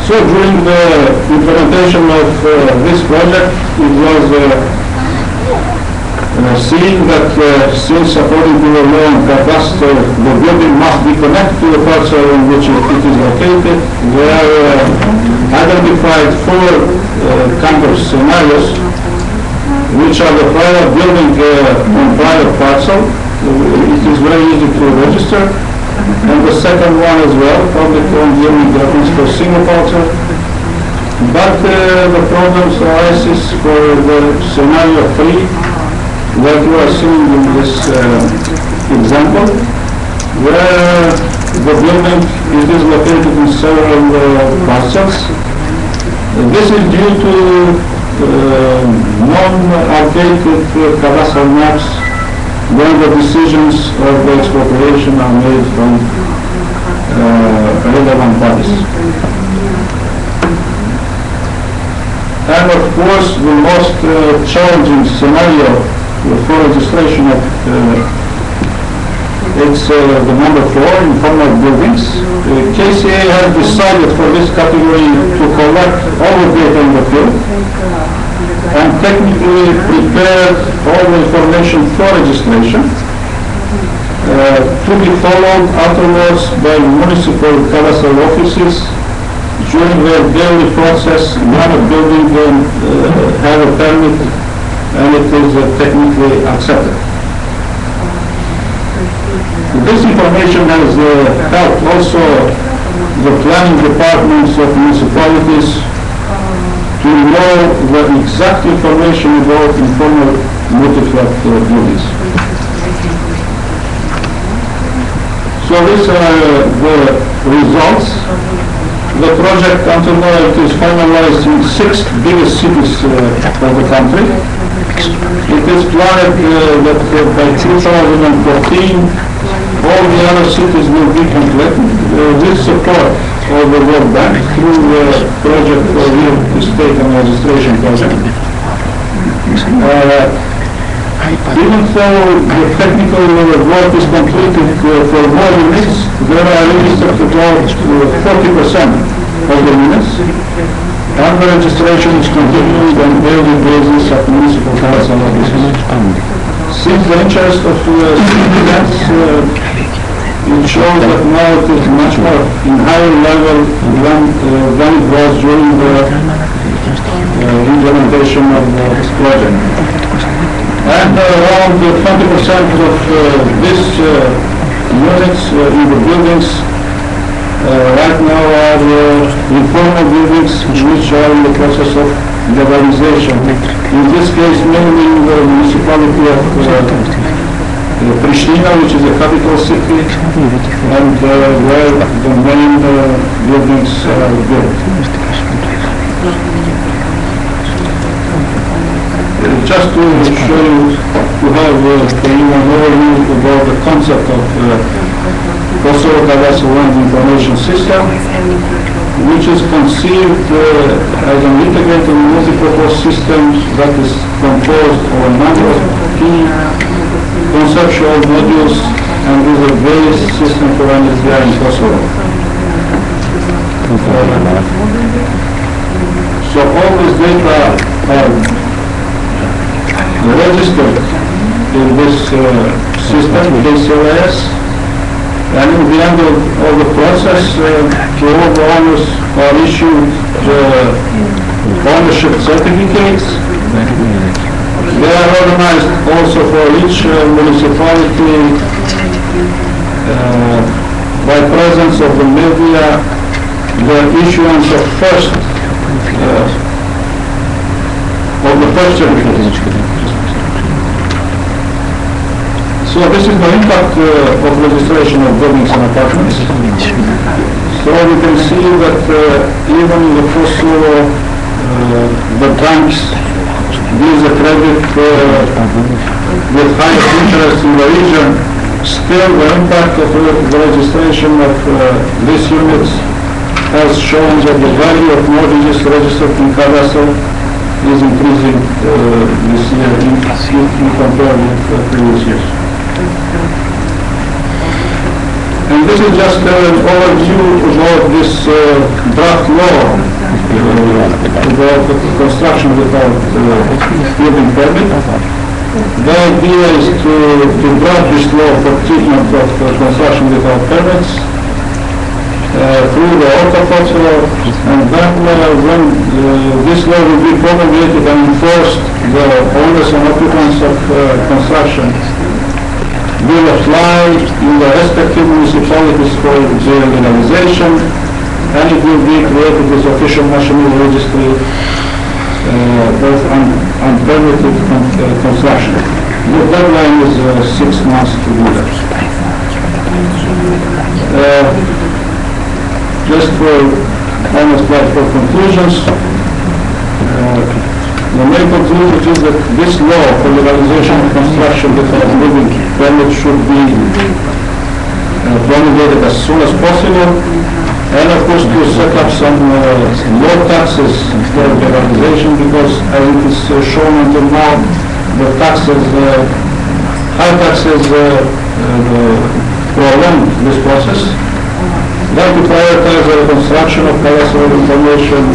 So during the implementation of this project, it was seen that since according to the law and cadastre, the building must be connected to the parcel in which it is located, there are identified 4 kind of scenarios, which are the private building on private parcel. It is very easy to register. And the second one as well, public owned building that is for single parcel. But the problems arises for the scenario 3, that you are seeing in this example, where the building is located in several parcels. This is due to non-updated cadastral maps when the decisions of the expropriation are made from relevant bodies. And of course, the most challenging scenario for registration of it's the number 4, informal buildings. KCA has decided for this category to collect all the data in the field and technically prepared all the information for registration to be followed afterwards by municipal cadastral offices during their daily process when a building have a permit and it is technically accepted. This information has helped also the planning departments of municipalities to know the exact information about informal multi-flat buildings. So these are the results. The project until now is finalized in 6 biggest cities of the country. It is planned that by 2014 all the other cities will be completed with support of the World Bank through the project for real estate and registration project. Even though the technical work is completed for more units, there are registered about 40% of the units, and the registration is continuing on a daily basis at municipal council offices. Since the interest of citizens, it shows that now it is much more in higher level than it was during the implementation of this project. And around 20% of these units in the buildings right now are informal buildings which are in the process of legalization. In this case, mainly in the municipality of Pristina, which is the capital city, and where the main buildings are built. Just to show you, to have an overview about the concept of Kosovo Cadastral Land Information System, which is conceived as an integrated multi-purpose system that is composed of a number of key conceptual modules and is a base system for NSDI in Kosovo. So all this data are registered in this system, KCLS, and in the end of the process, all the owners are issued ownership certificates. They are organized also for each municipality by presence of the media, the issuance of the first certificate. So this is the impact of registration of buildings and apartments. So we can see that even in the Kosovo, the banks gives a credit with highest interest in the region. Still, the impact of the registration of these units has shown that the value of mortgages registered in Cadastre is increasing this year in compared with previous years. And this is just an overview about this draft law about construction without building permit. The idea is to draft this law for treatment of construction without permits through the Orca-Foto, and then when this law will be promulgated and enforced, the owners and occupants of construction will apply in the respective municipalities for their legalization, and it will be created as official national registry of unpermitted construction. The deadline is 6 months to do that. Just for almost like for conclusions, the main conclusion is that this law for legalization of construction without building permit should be promulgated as soon as possible, and of course to set up some low taxes for legalization, because as it is shown until now, the taxes, high taxes prolong this process. Then to prioritize the construction of cadastral information,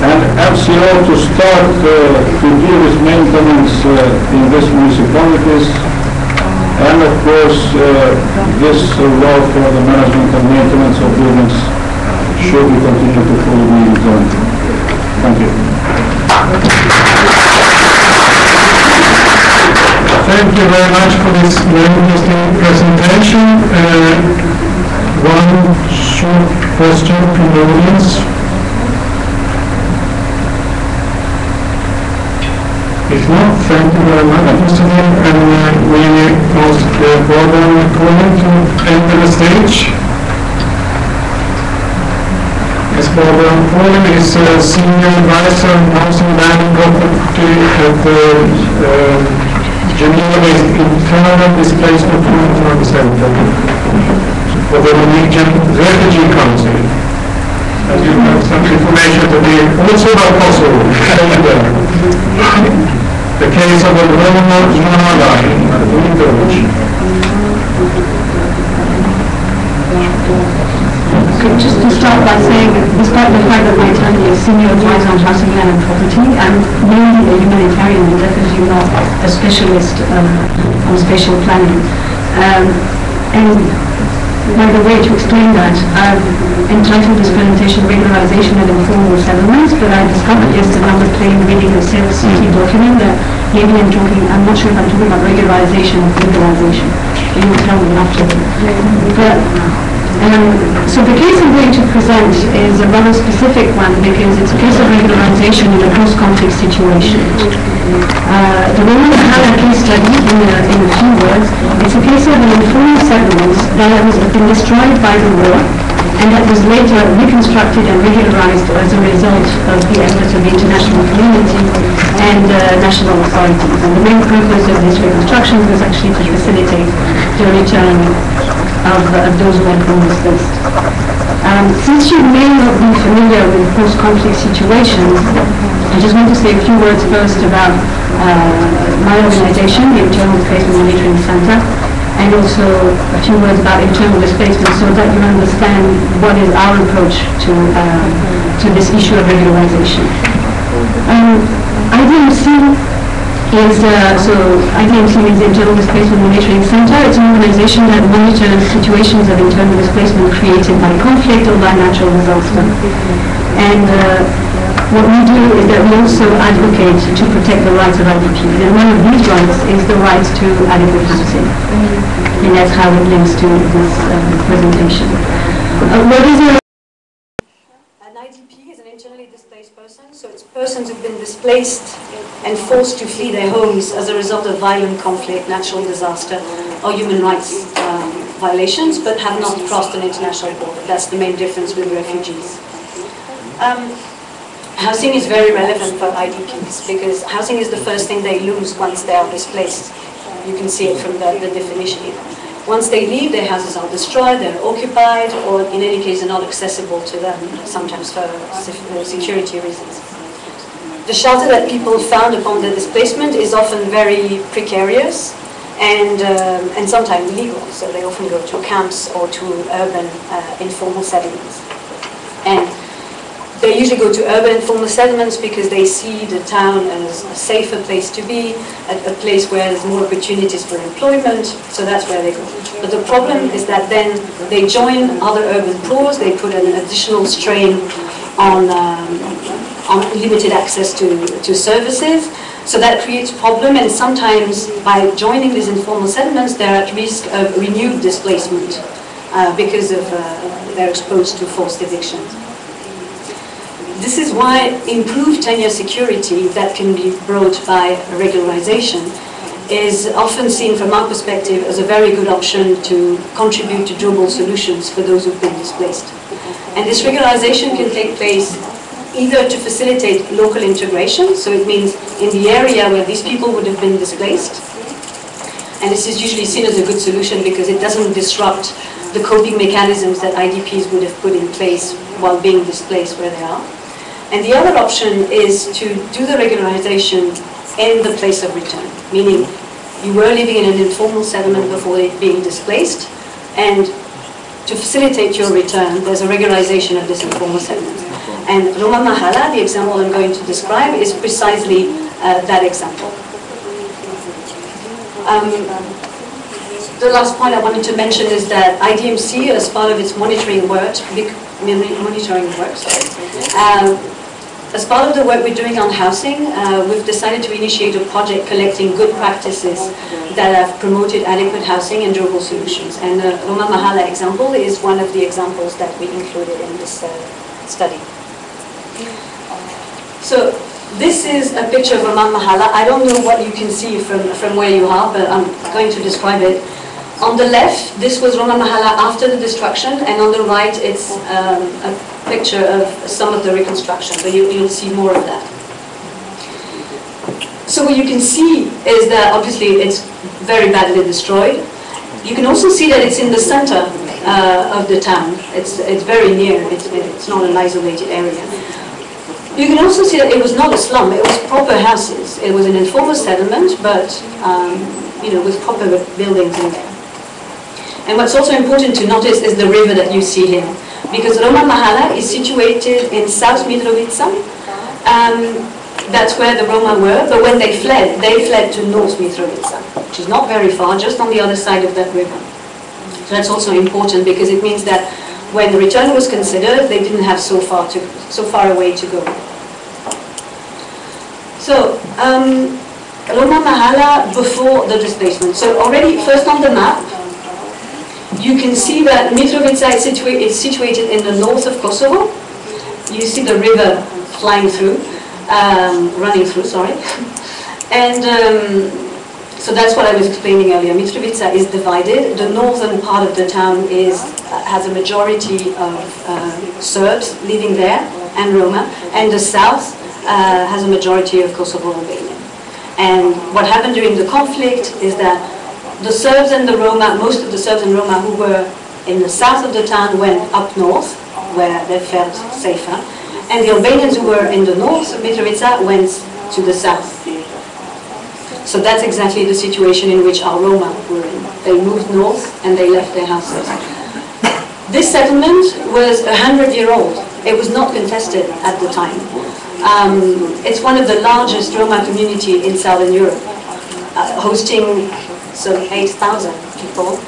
and MCO to start to deal with maintenance in these municipalities, and of course this law for the management and maintenance of buildings should be continued to fully be implemented. Thank you. Thank you very much for this very interesting presentation. One short question from the audience. If not, thank you very much, Mr. Dean, and we ask Barbara McCollum to enter the stage. Ms. Barbara McCollum is Senior Advisor on Housing, Land and Property at the Geneva-based Internal Displacement Monitoring Center for the Norwegian Refugee Council. And you have some information to be also about Kosovo. The case of a Roma Mala in Village. Just to start by saying, despite the fact that my title is Senior Advisor on Housing, Land and Property, I'm mainly a humanitarian and definitely not a specialist on spatial planning. And by the way, to explain that, I've entitled this presentation Regularization and Informal Settlements, but I discovered yesterday when I was playing reading a Sales City document that maybe I'm not sure if I'm talking about regularization or legalization. You will tell me after. But so the case I'm going to present is a rather specific one because it's a case of regularization in a post-conflict situation. The Roma Mala case study, in a few words, it's a case of an informal settlement that has been destroyed by the war and that was later reconstructed and regularized as a result of the efforts of the international community and national authorities. And the main purpose of this reconstruction was actually to facilitate the return of those who had been displaced. Since you may not be familiar with post-conflict situations, I just want to say a few words first about my organization, the Internal Affairs Monitoring Center, and also a few words about internal displacement so that you understand what is our approach to this issue of regularization. IDMC is, IDMC means the Internal Displacement Monitoring Center. It's an organization that monitors situations of internal displacement created by conflict or by natural disaster. And what we do is that we also advocate to protect the rights of IDPs. And one of these rights is the right to adequate housing. And that's how it links to this presentation. What is an IDP is an internally displaced person, so it's persons who've been displaced and forced to flee their homes as a result of violent conflict, natural disaster, or human rights violations, but have not crossed an international border. That's the main difference with refugees. Housing is very relevant for IDPs because housing is the first thing they lose once they are displaced. You can see it from the definition here. Once they leave, their houses are destroyed, they're occupied, or in any case, they're not accessible to them, sometimes for security reasons. The shelter that people found upon their displacement is often very precarious and sometimes illegal, so they often go to camps or to urban informal settlements. And they usually go to urban informal settlements because they see the town as a safer place to be, a place where there's more opportunities for employment, so that's where they go. But the problem is that then they join other urban pools, they put an additional strain on limited access to services, so that creates a problem, and sometimes by joining these informal settlements, they're at risk of renewed displacement because of they're exposed to forced evictions. This is why improved tenure security that can be brought by regularization is often seen from our perspective as a very good option to contribute to durable solutions for those who've been displaced. And this regularization can take place either to facilitate local integration, so it means in the area where these people would have been displaced, and this is usually seen as a good solution because it doesn't disrupt the coping mechanisms that IDPs would have put in place while being displaced where they are. And the other option is to do the regularization in the place of return, meaning you were living in an informal settlement before being displaced, and to facilitate your return, there's a regularization of this informal settlement. And Roma Mahala, the example I'm going to describe, is precisely that example. The last point I wanted to mention is that IDMC, as part of its monitoring work, as part of the work we're doing on housing, we've decided to initiate a project collecting good practices that have promoted adequate housing and durable solutions. And the Roma Mahala example is one of the examples that we included in this study. So this is a picture of Roma Mahala. I don't know what you can see from where you are, but I'm going to describe it. On the left, this was Roma Mahala after the destruction, and on the right, it's a picture of some of the reconstruction, but you'll see more of that. So what you can see is that obviously it's very badly destroyed. You can also see that it's in the center of the town. It's very near, it's not an isolated area. You can also see that it was not a slum, it was proper houses. It was an informal settlement, but with proper buildings in there. And what's also important to notice is the river that you see here, because Roma Mahala is situated in South Mitrovica. That's where the Roma were, but when they fled to North Mitrovica, which is not very far, just on the other side of that river. So that's also important because it means that when the return was considered, they didn't have so far away to go. So Roma Mahala before the displacement. So already first on the map, you can see that Mitrovica is situated in the north of Kosovo. You see the river running through, sorry. And so that's what I was explaining earlier. Mitrovica is divided. The northern part of the town has a majority of Serbs living there and Roma, and the south has a majority of Kosovo Albanian. And what happened during the conflict is that the Serbs and the Roma, most of the Serbs and Roma who were in the south of the town went up north, where they felt safer, and the Albanians who were in the north of Mitrovica went to the south. So that's exactly the situation in which our Roma were in. They moved north and they left their houses. This settlement was 100-year-old. It was not contested at the time. It's one of the largest Roma community in Southern Europe, hosting some 8,000 people,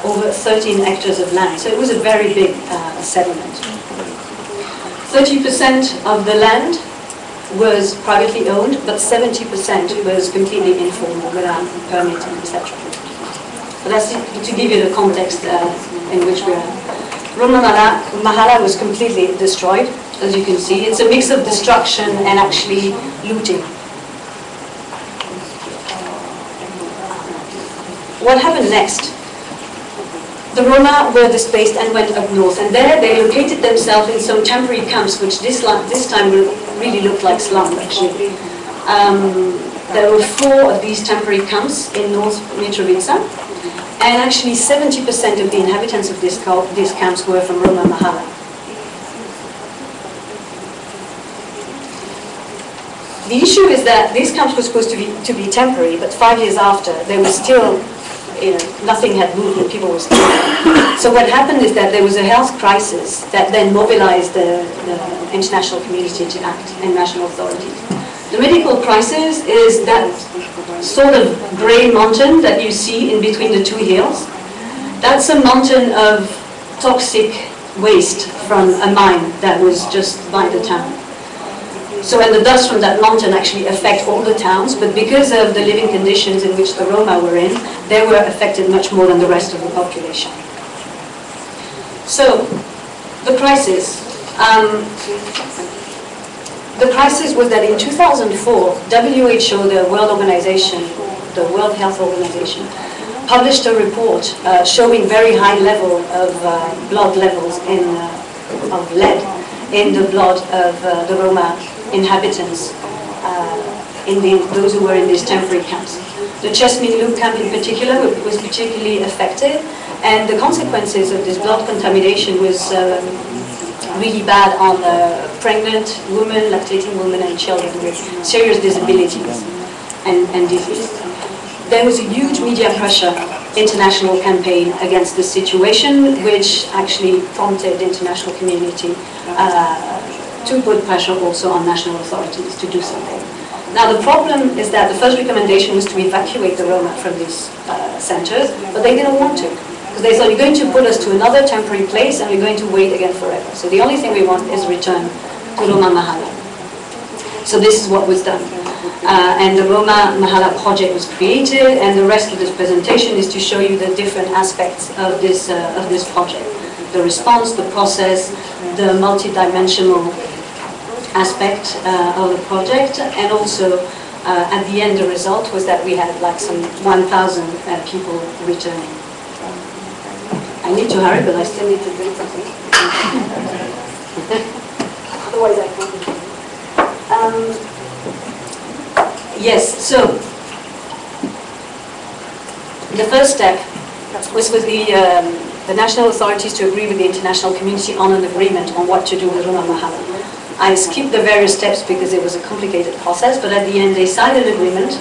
over 13 hectares of land. So it was a very big settlement. 30% of the land was privately owned, but 70% was completely informal, without permitting, etc. But that's to give you the context in which we are. Roma Mahala was completely destroyed, as you can see. It's a mix of destruction and actually looting. What happened next? The Roma were displaced and went up north, and there they located themselves in some temporary camps, which this time really looked like slums, actually. There were 4 of these temporary camps in North Mitrovica, and actually 70% of the inhabitants of these camps were from Roma Mahala. The issue is that these camps were supposed to be temporary, but 5 years after, they were still, nothing had moved and people were still there. So what happened is that there was a health crisis that then mobilized the international community to act and national authorities. The medical crisis is that sort of grey mountain that you see in between the 2 hills. That's a mountain of toxic waste from a mine that was just by the town. So, and the dust from that mountain actually affect all the towns, but because of the living conditions in which the Roma were in, they were affected much more than the rest of the population. So, the crisis. The crisis was that in 2004, WHO, the World Organization, the World Health Organization, published a report showing very high level of blood levels of lead in the blood of the Roma inhabitants, those who were in these temporary camps. The Chesmin Loop camp in particular was particularly affected, and the consequences of this blood contamination was really bad on pregnant women, lactating women, and children with serious disabilities and disease. There was a huge media pressure, international campaign against this situation, which actually prompted the international community to put pressure also on national authorities to do something. Now the problem is that the first recommendation was to evacuate the Roma from these centers, but they didn't want to. Because they thought, you're going to put us to another temporary place and we're going to wait again forever. So the only thing we want is return to Roma Mahala. So this is what was done. And the Roma Mahala project was created, and the rest of this presentation is to show you the different aspects of this project. The response, the process, the multi-dimensional aspect of the project, and also at the end the result was that we had like some 1,000 people returning. I need to hurry, but I still need to drink something. Otherwise I can't. Yes, so the first step was with the national authorities to agree with the international community on an agreement on what to do with Roma Mahala. I skipped the various steps because it was a complicated process, but at the end they signed an agreement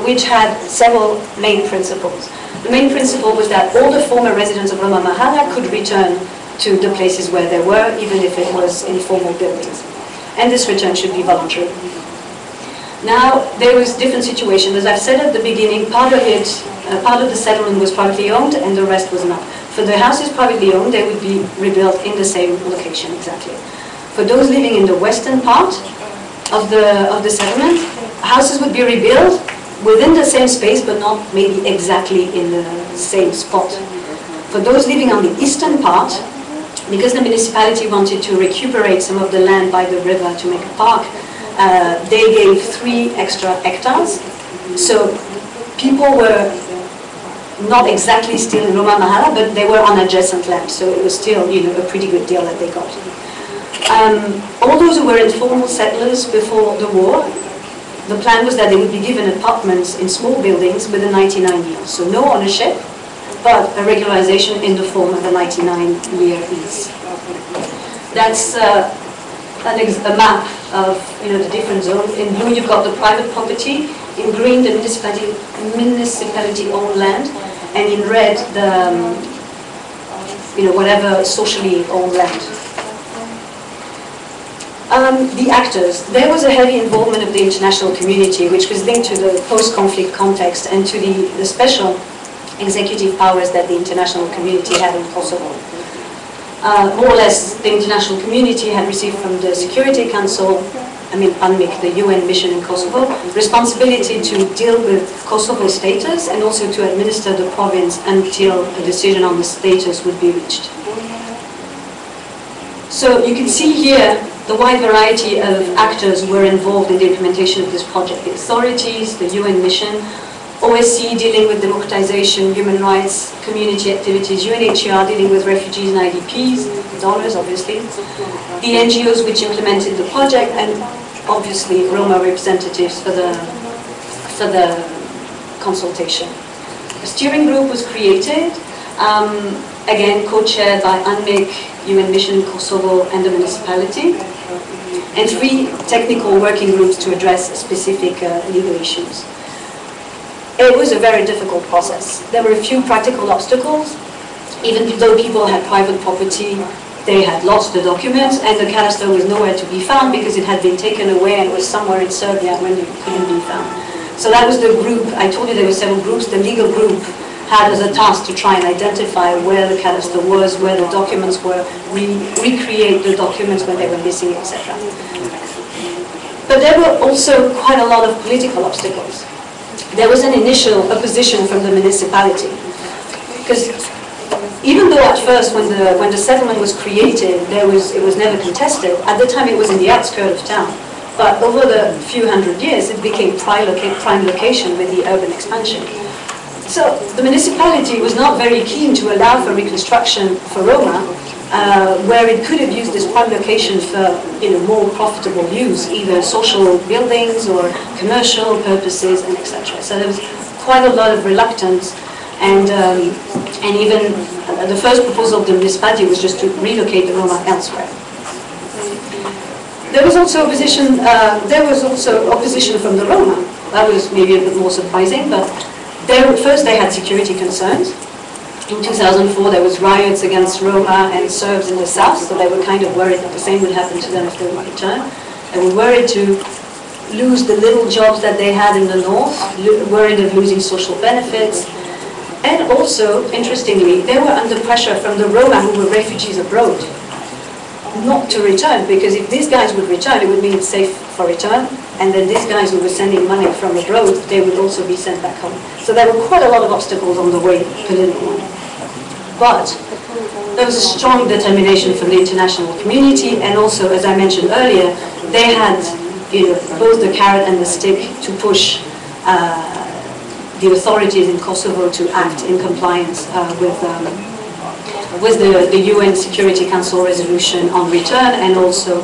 which had several main principles. The main principle was that all the former residents of Roma Mahala could return to the places where they were, even if it was informal buildings. And this return should be voluntary. Now, there was different situations. As I've said at the beginning, part of the settlement was privately owned and the rest was not. For the houses privately owned, they would be rebuilt in the same location exactly. For those living in the western part of the settlement, houses would be rebuilt within the same space, but not maybe exactly in the same spot. For those living on the eastern part, because the municipality wanted to recuperate some of the land by the river to make a park, they gave 3 extra hectares. So people were not exactly still in Roma Mahala, but they were on adjacent land. So it was still, a pretty good deal that they got. All those who were informal settlers before the war, the plan was that they would be given apartments in small buildings within 99 years. So no ownership, but a regularization in the form of a 99-year lease. That's a map of the different zones. In blue you've got the private property, in green the municipality-owned land, and in red the whatever socially owned land. The actors. There was a heavy involvement of the international community, which was linked to the post-conflict context and to the special executive powers that the international community had in Kosovo. More or less, the international community had received from the Security Council, UNMIK, the UN mission in Kosovo, responsibility to deal with Kosovo status and also to administer the province until a decision on the status would be reached. So you can see here the wide variety of actors were involved in the implementation of this project. The authorities, the UN mission, OSCE dealing with democratization, human rights, community activities, UNHCR dealing with refugees and IDPs, donors obviously, the NGOs which implemented the project, and obviously Roma representatives for the consultation. A steering group was created, again co-chaired by UNMIK, UN Mission in Kosovo and the municipality, and 3 technical working groups to address specific legal issues. It was a very difficult process. There were a few practical obstacles. Even though people had private property, they had lost the documents, and the cadaster was nowhere to be found because it had been taken away and was somewhere in Serbia when it couldn't be found. So that was the group. I told you there were several groups. The legal group had as a task to try and identify where the cadaster was, where the documents were, recreate the documents when they were missing, etc. But there were also quite a lot of political obstacles. There was an initial opposition from the municipality, because even though at first when the settlement was created, it was never contested. At the time it was in the outskirts of town, but over the few hundred years it became prime location with the urban expansion. So the municipality was not very keen to allow for reconstruction for Roma, where it could have used this prime location for more profitable use, either social buildings or commercial purposes, and etc. So there was quite a lot of reluctance, and even the first proposal of the municipality was just to relocate the Roma elsewhere. There was also opposition. From the Roma. That was maybe a bit more surprising, but first they had security concerns. In 2004 there was riots against Roma and Serbs in the south, so they were kind of worried that the same would happen to them if they would return. They were worried to lose the little jobs that they had in the north, worried of losing social benefits. And also, interestingly, they were under pressure from the Roma who were refugees abroad not to return, because if these guys would return, it would mean it's safe for return, and then these guys who were sending money from abroad, they would also be sent back home. So there were quite a lot of obstacles on the way politically. But there was a strong determination from the international community, and also, as I mentioned earlier, they had both the carrot and the stick to push the authorities in Kosovo to act in compliance with the UN Security Council resolution on return, and also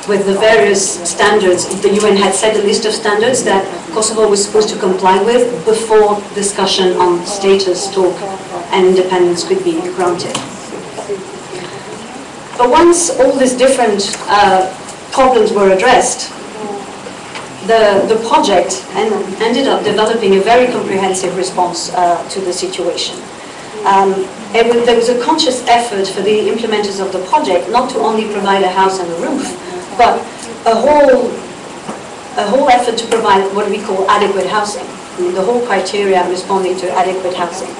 with the various standards. The UN had set a list of standards that Kosovo was supposed to comply with before discussion on status talk and independence could be granted. But once all these different problems were addressed, the project ended up developing a very comprehensive response to the situation. There was a conscious effort for the implementers of the project not to only provide a house and a roof, but a whole effort to provide what we call adequate housing. The whole criteria responding to adequate housing.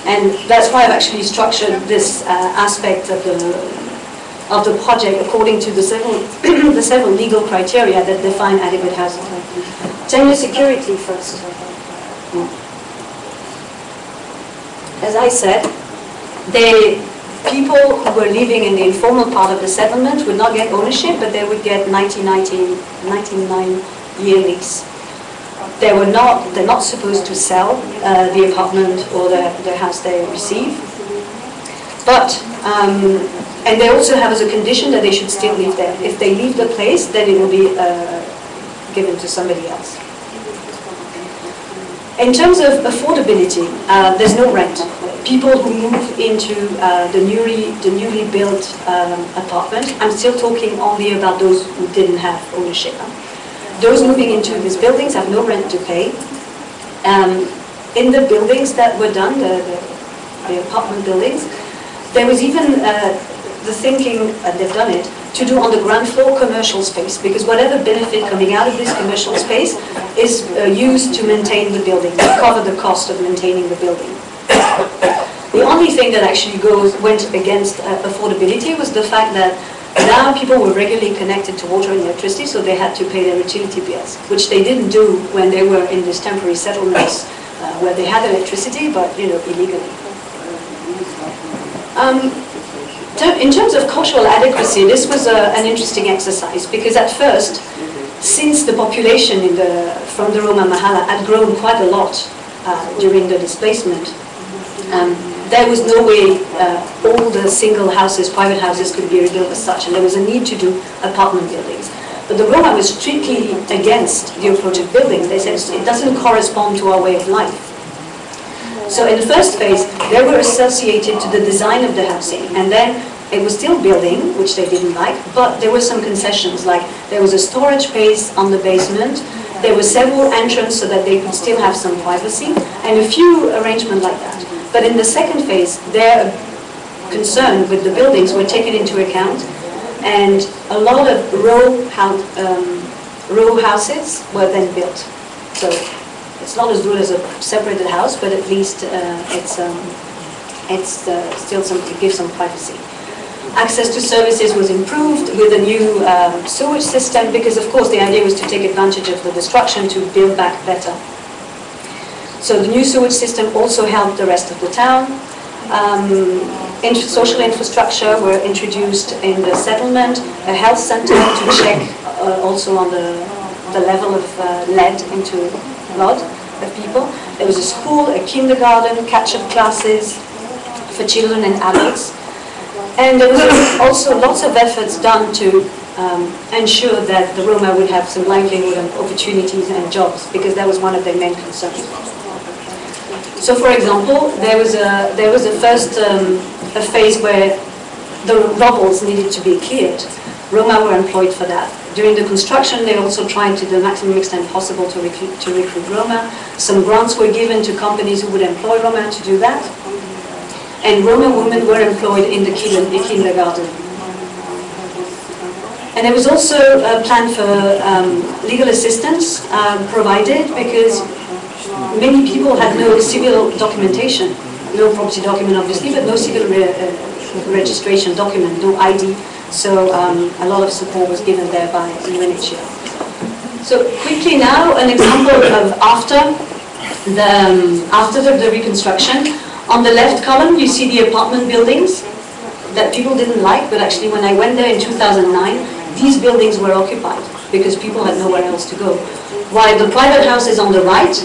And that's why I've actually structured this aspect of the project according to the several legal criteria that define adequate housing. Gender security first. As I said, people who were living in the informal part of the settlement would not get ownership, but they would get 99-year lease. They're not supposed to sell the apartment or the house they receive. But, and they also have as a condition that they should still live there. If they leave the place, then it will be given to somebody else. In terms of affordability, there's no rent. People who move into the newly built apartment, I'm still talking only about those who didn't have ownership. Those moving into these buildings have no rent to pay. In the buildings that were done, the apartment buildings, there was even the thinking, they've done it, to do on the ground floor commercial space, because whatever benefit coming out of this commercial space is used to maintain the building, to cover the cost of maintaining the building. The only thing that actually went against affordability was the fact that now people were regularly connected to water and electricity, so they had to pay their utility bills, which they didn't do when they were in these temporary settlements where they had electricity, but illegally. In terms of cultural adequacy, this was an interesting exercise, because at first, since the population from the Roma Mahala had grown quite a lot during the displacement, there was no way all the single houses, private houses, could be rebuilt as such, and there was a need to do apartment buildings. But the Roma was strictly against the approach of buildings. They said it doesn't correspond to our way of life. So in the first phase, they were associated to the design of the housing, and then it was still building, which they didn't like, but there were some concessions, like there was a storage space on the basement, there were several entrances so that they could still have some privacy, and a few arrangements like that. But in the second phase, their concern with the buildings were taken into account, and a lot of row houses were then built. So it's not as good as a separated house, but at least it gives some privacy. Access to services was improved with a new sewage system, because of course the idea was to take advantage of the destruction to build back better. So the new sewage system also helped the rest of the town. Social infrastructure were introduced in the settlement, a health center to check also on the level of lead into blood of people. There was a school, a kindergarten, catch-up classes for children and adults. And there was also lots of efforts done to ensure that the Roma would have some livelihood and opportunities and jobs, because that was one of their main concerns. So, for example, there was a first a phase where the rubbles needed to be cleared. Roma were employed for that. During the construction, they also tried to the maximum extent possible to recruit Roma. Some grants were given to companies who would employ Roma to do that. And Roma women were employed in the kindergarten. And there was also a plan for legal assistance provided, because many people had no civil documentation, no property document obviously, but no civil registration document, no ID. So a lot of support was given there by UNHCR. So quickly now, an example of after the reconstruction. On the left column, you see the apartment buildings that people didn't like, but actually when I went there in 2009, these buildings were occupied because people had nowhere else to go. While the private houses on the right,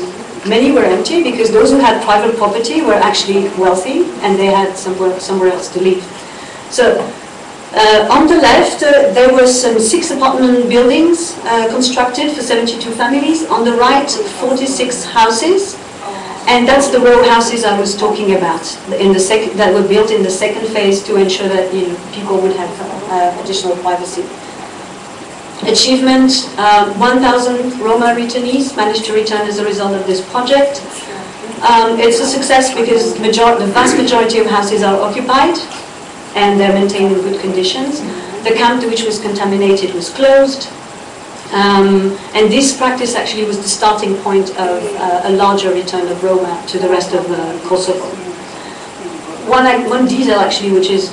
many were empty because those who had private property were actually wealthy and they had somewhere else to live. So on the left, there were some 6 apartment buildings constructed for 72 families. On the right, 46 houses. And that's the row houses I was talking about that were built in the second phase to ensure that people would have additional privacy. Achievement: 1,000 Roma returnees managed to return as a result of this project. It's a success because the vast majority of houses are occupied and they're maintained in good conditions. The camp which was contaminated was closed. And this practice actually was the starting point of a larger return of Roma to the rest of Kosovo. One detail actually which is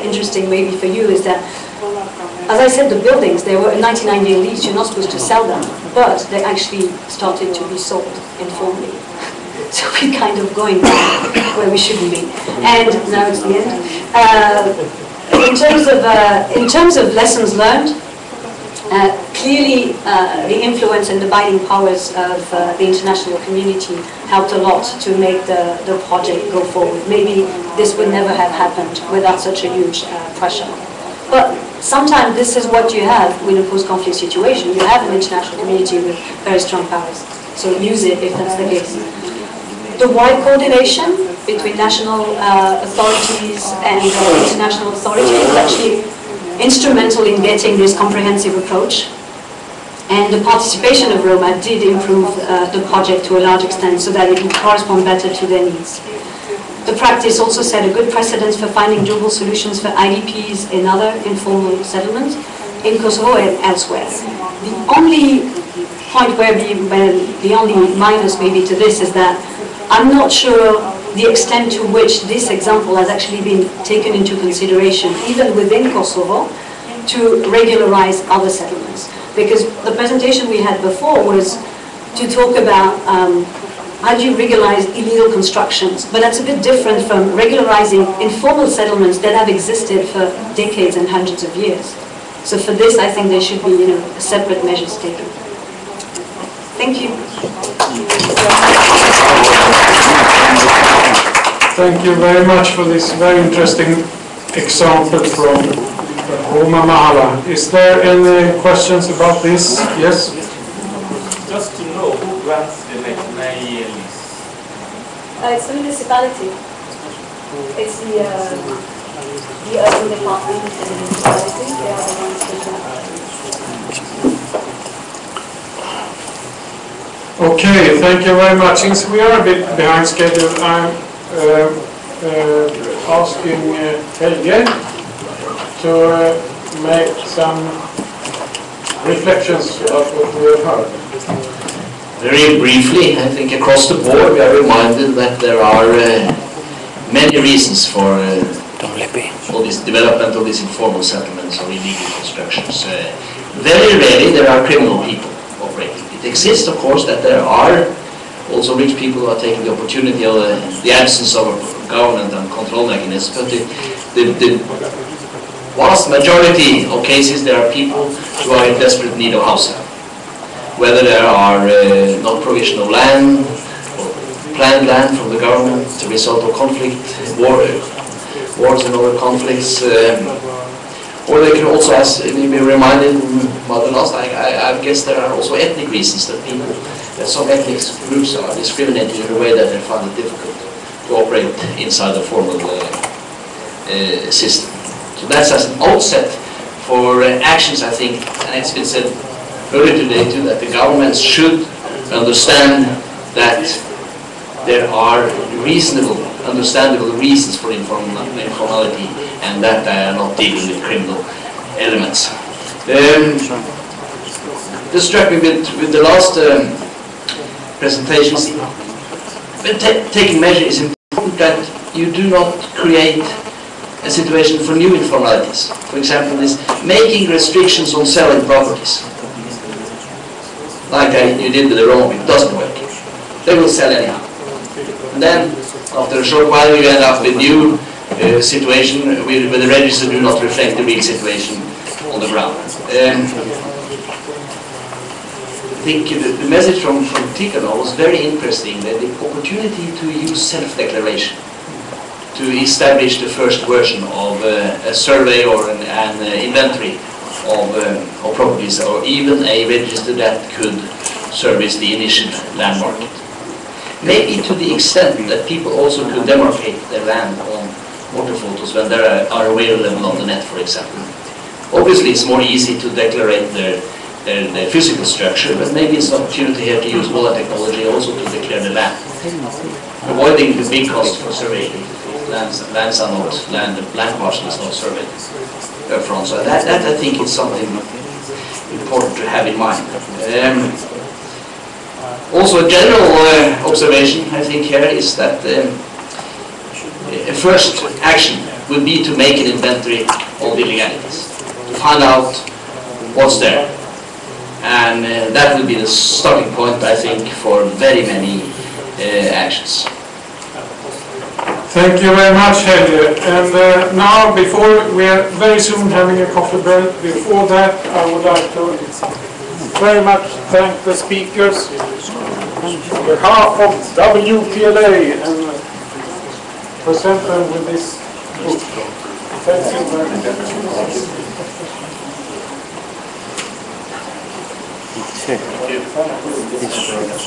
interesting maybe for you is that, as I said, the buildings, they were a 99-day lease, you're not supposed to sell them, but they actually started to be sold informally. So we're kind of going back where we shouldn't be. And now it's the end. In terms of lessons learned, clearly, the influence and the binding powers of the international community helped a lot to make the project go forward. Maybe this would never have happened without such a huge pressure. But sometimes this is what you have in a post-conflict situation. You have an international community with very strong powers. So use it if that's the case. The wide coordination between national authorities and international authorities is actually instrumental in getting this comprehensive approach. And the participation of Roma did improve the project to a large extent so that it would correspond better to their needs. The practice also set a good precedent for finding durable solutions for IDPs in other informal settlements in Kosovo and elsewhere. The only point where the only minus maybe to this is that I'm not sure the extent to which this example has actually been taken into consideration, even within Kosovo, to regularize other settlements. Because the presentation we had before was to talk about how do you regularize illegal constructions, but that's a bit different from regularizing informal settlements that have existed for decades and hundreds of years. So for this, I think there should be, separate measures taken. Thank you. Thank you very much for this very interesting example from Roma Mahala. Is there any questions about this? Yes? Just to know who grants the lease. It's the municipality. It's the urban department and the municipality. They are the ones that Okay, thank you very much. Since we are a bit behind schedule, I'm asking Helge to make some reflections of what we have heard. Very briefly, I think across the board we are reminded that there are many reasons for all this development of these informal settlements or illegal constructions. Very rarely there are criminal people operating. It exists, of course, that there are also rich people who are taking the opportunity of the absence of a government and control mechanism, but the vast majority of cases there are people who are in desperate need of housing. Whether there are no provision of land or planned land from the government as a result of conflict, wars and other conflicts, or they can also, as we be reminded by the last, I guess there are also ethnic reasons that some ethnic groups are discriminated in a way that they find it difficult to operate inside the formal system. So that's as an outset for actions, I think, and it's been said earlier today too, that the governments should understand that there are reasonable, understandable reasons for informality, and that they are not dealing with criminal elements. This struck me with the last presentations. When taking measure is important that you do not create a situation for new informalities. For example, this making restrictions on selling properties. Like you did with the Roma, it doesn't work. They will sell anyhow. And then, after a short while, you end up with new situation where the registers do not reflect the real situation on the ground. I think the message from Tikano was very interesting, that the opportunity to use self-declaration to establish the first version of a survey or an inventory of properties, or even a register that could service the initial land market. Maybe to the extent that people also could demarcate their land on water photos when they are available on the net, for example. Obviously, it's more easy to declare their physical structure, but maybe it's an opportunity here to use modern technology also to declare the land, avoiding the big cost for surveying. Lands are not, land parcel is not surveyed up front. So that I think is something important to have in mind. Also, a general observation I think here is that a first action would be to make an inventory of illegalities, to find out what's there. And that will be the starting point, I think, for very many actions. Thank you very much, Helge. And now, before we are very soon having a coffee break, before that, I would like to very much thank the speakers on behalf of WPLA and present them with this book. Thank you very much.